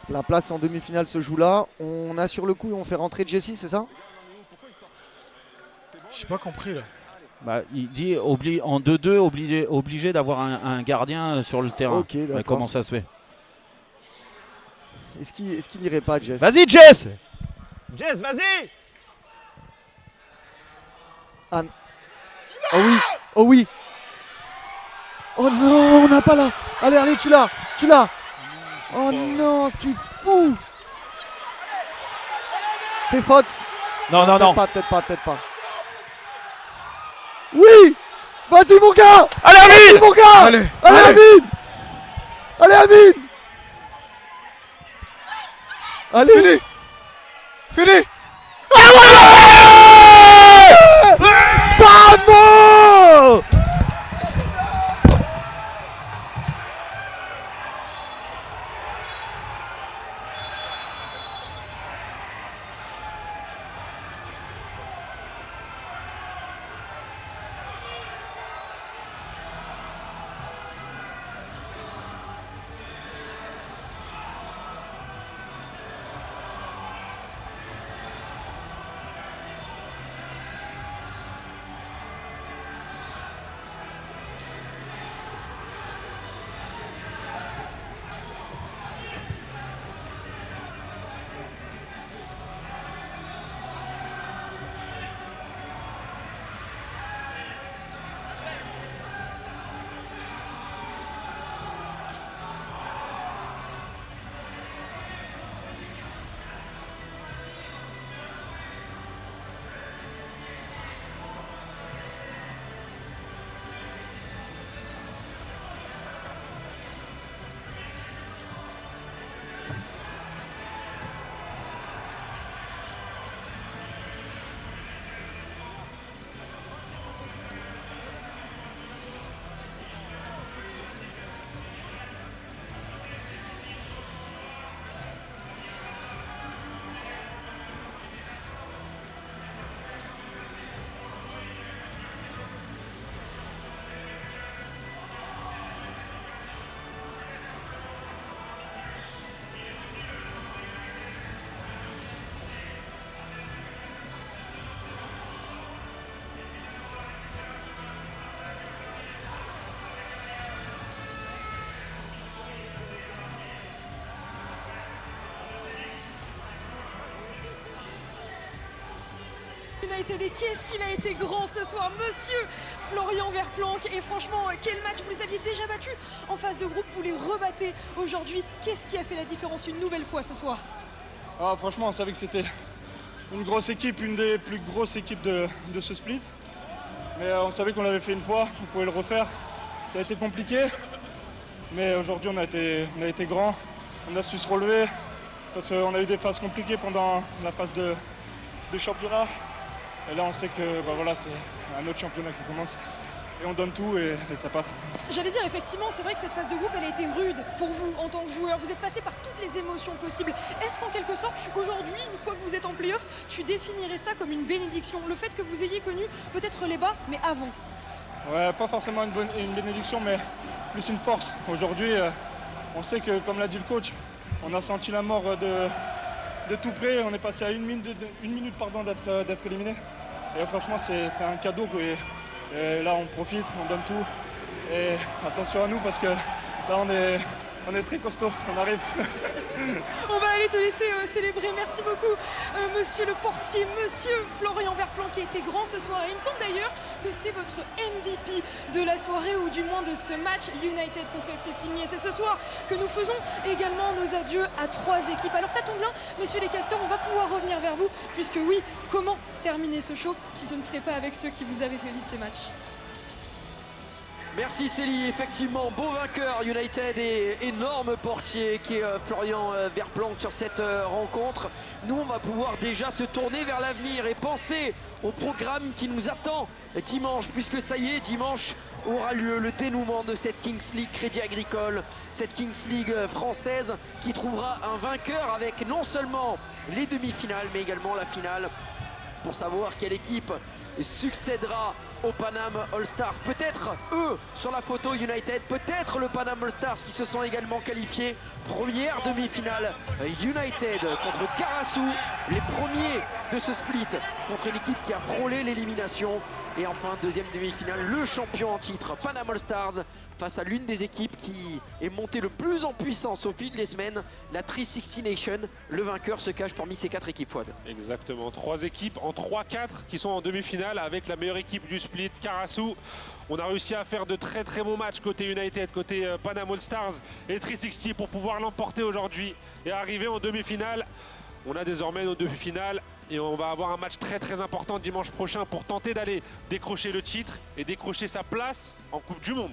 La place en demi-finale se joue là. On a sur le coup, on fait rentrer Jesse, c'est ça? J'ai pas compris là. Bah, il dit en 2-2, obligé d'avoir un gardien sur le terrain. Ok, d'accord. Comment ça se fait? Est-ce qu'il irait pas, Jess? Vas-y, Jess! Jess, vas-y! Ah. Oh oui! Oh non, on n'a pas là! Allez, tu l'as! Oh non, c'est fou! Fais faute! Non. Peut-être pas. Oui! Vas-y mon gars! Allez Amine! Vas-y mon gars! Allez Amine! Allez! Fini! Ah ouais! Bravo! United. Et qu'est-ce qu'il a été grand ce soir, monsieur Florian Verplanck. Et franchement, quel match! Vous les aviez déjà battus en phase de groupe, vous les rebattez aujourd'hui. Qu'est-ce qui a fait la différence une nouvelle fois ce soir? Franchement, on savait que c'était une grosse équipe, une des plus grosses équipes de ce split. Mais on savait qu'on l'avait fait une fois, on pouvait le refaire. Ça a été compliqué, mais aujourd'hui on a été grand. On a su se relever parce qu'on a eu des phases compliquées pendant la phase de championnat. Et là on sait que voilà, c'est un autre championnat qui commence. Et on donne tout et ça passe. J'allais dire, effectivement, c'est vrai que cette phase de groupe, elle a été rude pour vous en tant que joueur. Vous êtes passé par toutes les émotions possibles. Est-ce qu'en quelque sorte, aujourd'hui, une fois que vous êtes en play-off, tu définirais ça comme une bénédiction? Le fait que vous ayez connu peut-être les bas, mais avant? Ouais, pas forcément une bénédiction, mais plus une force. Aujourd'hui, on sait que, comme l'a dit le coach, on a senti la mort de tout près. On est passé à une minute d'être éliminé. Et franchement, c'est un cadeau. Et là, on profite, on donne tout. Et attention à nous parce que là, on est très costaud, on arrive. On va aller te laisser célébrer. Merci beaucoup, monsieur le portier, monsieur Florian Verplanck, qui a été grand ce soir. Et il me semble d'ailleurs que c'est votre MVP de la soirée, ou du moins de ce match United contre FC Signy. Et c'est ce soir que nous faisons également nos adieux à 3 équipes. Alors ça tombe bien, messieurs les castors, on va pouvoir revenir vers vous, puisque oui, comment terminer ce show si ce ne serait pas avec ceux qui vous avaient fait vivre ces matchs? Merci Célie, effectivement, beau vainqueur United et énorme portier qui est Florian Verplanck sur cette rencontre. Nous, on va pouvoir déjà se tourner vers l'avenir et penser au programme qui nous attend dimanche, puisque ça y est, dimanche aura lieu le dénouement de cette Kings League Crédit Agricole, cette Kings League française qui trouvera un vainqueur avec non seulement les demi-finales mais également la finale, pour savoir quelle équipe succédera au Panam All-Stars. Peut-être eux sur la photo United, peut-être le Panam All-Stars qui se sont également qualifiés. Première demi-finale United contre Carasu, les premiers de ce split contre une équipe qui a frôlé l'élimination. Et enfin deuxième demi-finale, le champion en titre Panam All-Stars face à l'une des équipes qui est montée le plus en puissance au fil des semaines, la 360 Nation. Le vainqueur se cache parmi ces 4 équipes, Fouad. Exactement, 3 équipes en 3-4 qui sont en demi-finale avec la meilleure équipe du split, Carasu. On a réussi à faire de très très bons matchs côté United, côté Panam All-Stars et 360 pour pouvoir l'emporter aujourd'hui et arriver en demi-finale. On a désormais nos demi-finales et on va avoir un match très très important dimanche prochain pour tenter d'aller décrocher le titre et décrocher sa place en Coupe du Monde.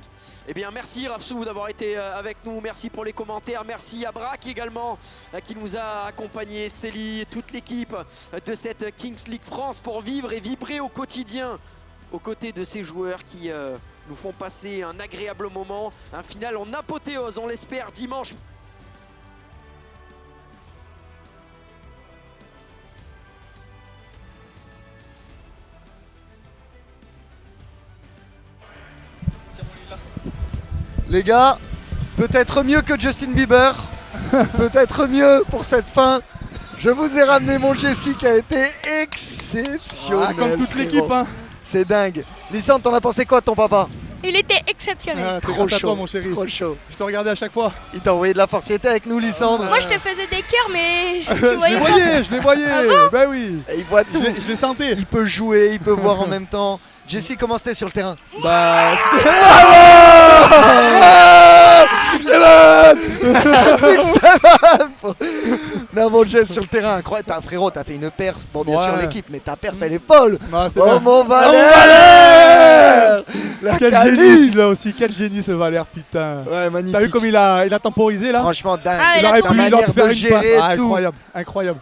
Eh bien merci Rafsou d'avoir été avec nous, merci pour les commentaires, merci à Braque également qui nous a accompagnés, Célie, toute l'équipe de cette Kings League France pour vivre et vibrer au quotidien aux côtés de ces joueurs qui nous font passer un agréable moment, un final en apothéose, on l'espère dimanche. Les gars, peut-être mieux que Justin Bieber, peut-être mieux pour cette fin. Je vous ai ramené mon Jesse qui a été exceptionnel. Comme toute l'équipe. Hein. C'est dingue. Lysandre, t'en as pensé quoi de ton papa? Il était exceptionnel. Trop chaud, toi, mon chéri. Trop chaud. Je te regardais à chaque fois. Il t'a envoyé de la force. Il était avec nous, Lysandre. Moi, je te faisais des cœurs, mais tu voyais je les voyais. Ah bon? Ben oui. Et il voit tout. Je les sentais. Il peut jouer, il peut voir en même temps. Jesse, comment c'était sur le terrain? Bah, non, mon Jess sur le terrain, incroyable. Frérot, t'as fait une perf. Bon, bien sûr, l'équipe, mais ta perf, elle est folle. Oh, mon Valère! Quel génie, là aussi. Quel génie, ce Valère, putain. Ouais, magnifique. T'as vu comme il a temporisé, là? Franchement, dingue. Ah, il aurait pu faire une passe. tout. Incroyable, incroyable.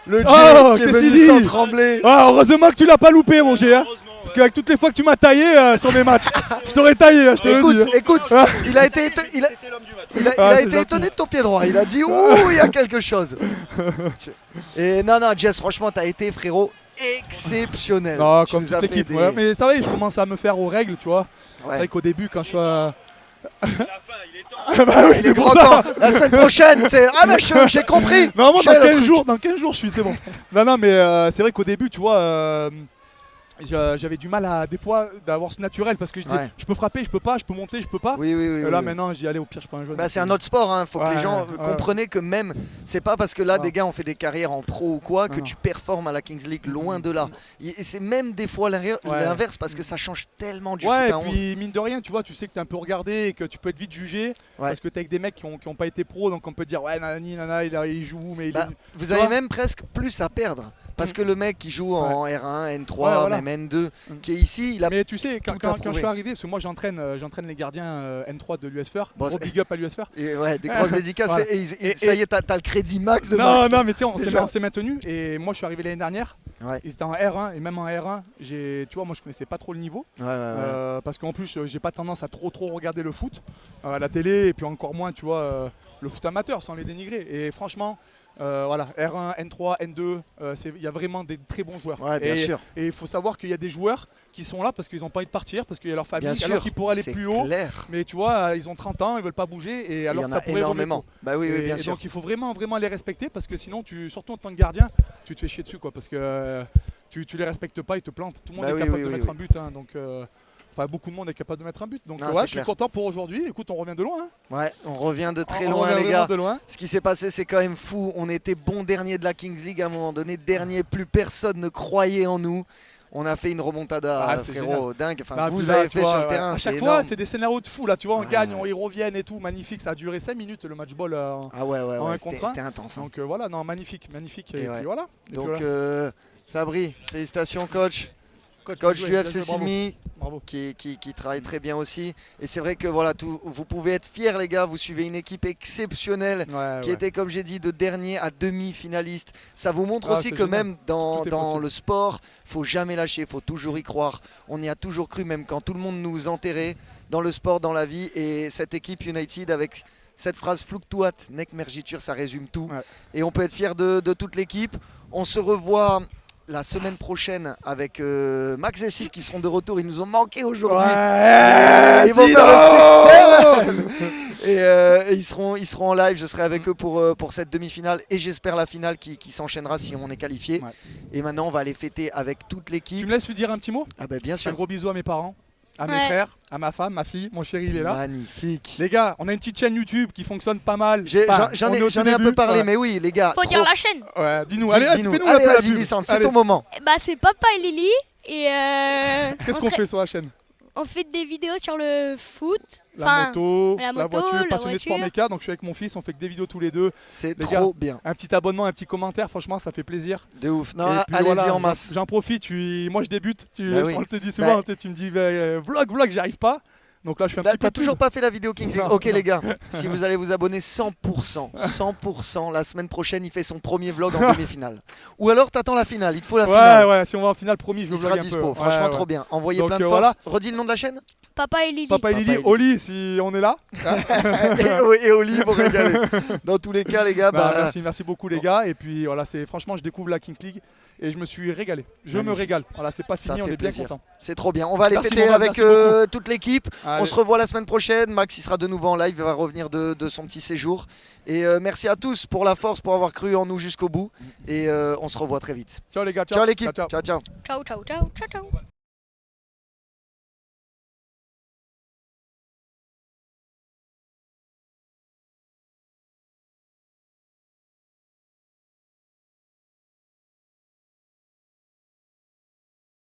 Le Jay qui est venu sans trembler. Ah, heureusement que tu l'as pas loupé, mon Jay. Hein. Parce qu'avec toutes les fois que tu m'as taillé sur mes matchs, je t'aurais taillé, je te le dis. Écoute, il a été étonné de ton pied droit. Il a dit, ouh, il y a quelque chose. Et non, Jess, franchement, t'as été, frérot, exceptionnel. Non, comme toute l'équipe. Ouais, mais ça va, je commence à me faire aux règles, tu vois. Ouais. C'est vrai qu'au début, quand je suis... La fin, il est temps. Bah oui, il est grand temps. La semaine prochaine, j'ai compris. Non, moi, dans 15 jours, je suis, c'est bon. Non, mais c'est vrai qu'au début, tu vois, j'avais du mal à des fois d'avoir ce naturel parce que je disais je peux frapper, je peux pas, je peux monter, je peux pas. Là maintenant j'y allais au pire je prends un jaune. C'est un autre sport, hein. Faut que les gens comprennent que même c'est pas parce que là des gars ont fait des carrières en pro ou quoi que tu performes à la Kings League, loin de là. Et c'est même des fois l'inverse parce que ça change tellement du foot à 11. Et puis mine de rien tu vois, tu sais que t'es un peu regardé et que tu peux être vite jugé parce que t'es avec des mecs qui ont pas été pro, donc on peut dire nanani nana il joue mais vous avez même presque plus à perdre. Parce que le mec qui joue en R1, N3, même N2, qui est ici, il a. Mais tu sais, quand je suis arrivé, parce que moi j'entraîne les gardiens N3 de l'USFR, gros big up à l'USFR. Des grosses dédicaces, ça y est, t'as le crédit max de Max. Non, mais tu sais, on s'est maintenu, et moi je suis arrivé l'année dernière, ils étaient en R1, et même en R1, tu vois, moi je connaissais pas trop le niveau, parce qu'en plus j'ai pas tendance à trop regarder le foot, à la télé, et puis encore moins, tu vois, le foot amateur, sans les dénigrer, et franchement. R1, N3, N2, il y a vraiment des très bons joueurs. Bien sûr. Et il faut savoir qu'il y a des joueurs qui sont là parce qu'ils n'ont pas envie de partir, parce qu'il y a leur famille, alors qu'ils pourraient aller plus haut. Mais tu vois, ils ont 30 ans, ils veulent pas bouger, et alors que ça pourrait énormément. Bien sûr. Donc il faut vraiment les respecter parce que sinon, surtout en tant que gardien, tu te fais chier dessus, quoi, parce que tu les respectes pas, ils te plantent. Tout le monde est capable de mettre un but, hein, donc. Enfin, beaucoup de monde est capable de mettre un but. Donc je suis content pour aujourd'hui. Écoute, on revient de loin. On revient de très loin, les gars. Ce qui s'est passé, c'est quand même fou. On était bon dernier de la Kings League à un moment donné. Dernier, plus personne ne croyait en nous. On a fait une remontada, frérot, dingue. Enfin, vous avez fait sur le terrain. À chaque fois, c'est des scénarios de fou. Là, tu vois, on gagne, ils reviennent et tout. Magnifique. Ça a duré 5 minutes le match ball en 1 contre 1. C'était intense. Donc voilà, magnifique. Et puis voilà. Donc, Sabri, félicitations, coach. Coach du FC Silmi qui travaille très bien aussi. Et c'est vrai que vous pouvez être fiers, les gars. Vous suivez une équipe exceptionnelle qui était, comme j'ai dit, de dernier à demi-finaliste. Ça vous montre aussi que même dans le sport, il ne faut jamais lâcher, il faut toujours y croire. On y a toujours cru, même quand tout le monde nous enterrait dans le sport, dans la vie. Et cette équipe United avec cette phrase fluctuat, nec mergitur, ça résume tout. Et on peut être fier de toute l'équipe. On se revoit la semaine prochaine avec Max et Sid qui seront de retour. Ils nous ont manqué aujourd'hui. Ils vont faire le succès. Et ils seront en live. Je serai avec eux pour cette demi-finale et j'espère la finale qui s'enchaînera si on est qualifié. Et maintenant on va aller fêter avec toute l'équipe. Tu me laisses lui dire un petit mot? Bien sûr. Un gros bisou à mes parents, à mes frères, à ma femme, ma fille, mon chéri il est là. Magnifique. Les gars, on a une petite chaîne YouTube qui fonctionne pas mal. J'en ai un peu parlé, mais oui les gars. Faut dire la chaîne. Dis-nous, allez, fais-nous allez, vas-y Lysandre, c'est ton moment. C'est Papa et Lily et qu'est-ce qu'on fait sur la chaîne? On fait des vidéos sur le foot, la moto, la voiture, passionné de sport méca, donc je suis avec mon fils, on fait que des vidéos tous les deux. C'est trop bien. Un petit abonnement, un petit commentaire, franchement ça fait plaisir. De ouf, non, allez-y en masse. J'en profite, moi je débute, je te dis souvent, tu me dis vlog, j'y arrive pas. Donc là je fais un petit peu. T'as toujours pas fait la vidéo Kings League. Ok les gars, si vous allez vous abonner 100%, la semaine prochaine il fait son premier vlog en demi-finale. Ou alors t'attends la finale, il te faut la finale. Ouais, si on va en finale, promis, je veux vlogger un peu. Il sera dispo, franchement trop bien. Envoyez plein de force. Redis le nom de la chaîne. Papa et Lily. Papa et Lily, Oli si on est là. et Oli vont régaler. Dans tous les cas les gars. Merci beaucoup les gars. Et puis voilà, franchement je découvre la Kings League et je me suis régalé. Je me régale. Voilà, c'est pas fini, on est bien content. C'est trop bien. On va aller fêter avec toute l'équipe. On se revoit la semaine prochaine. Max il sera de nouveau en live, il va revenir de son petit séjour. Et merci à tous pour la force, pour avoir cru en nous jusqu'au bout. Et on se revoit très vite. Ciao les gars. Ciao l'équipe. Ciao. Ciao.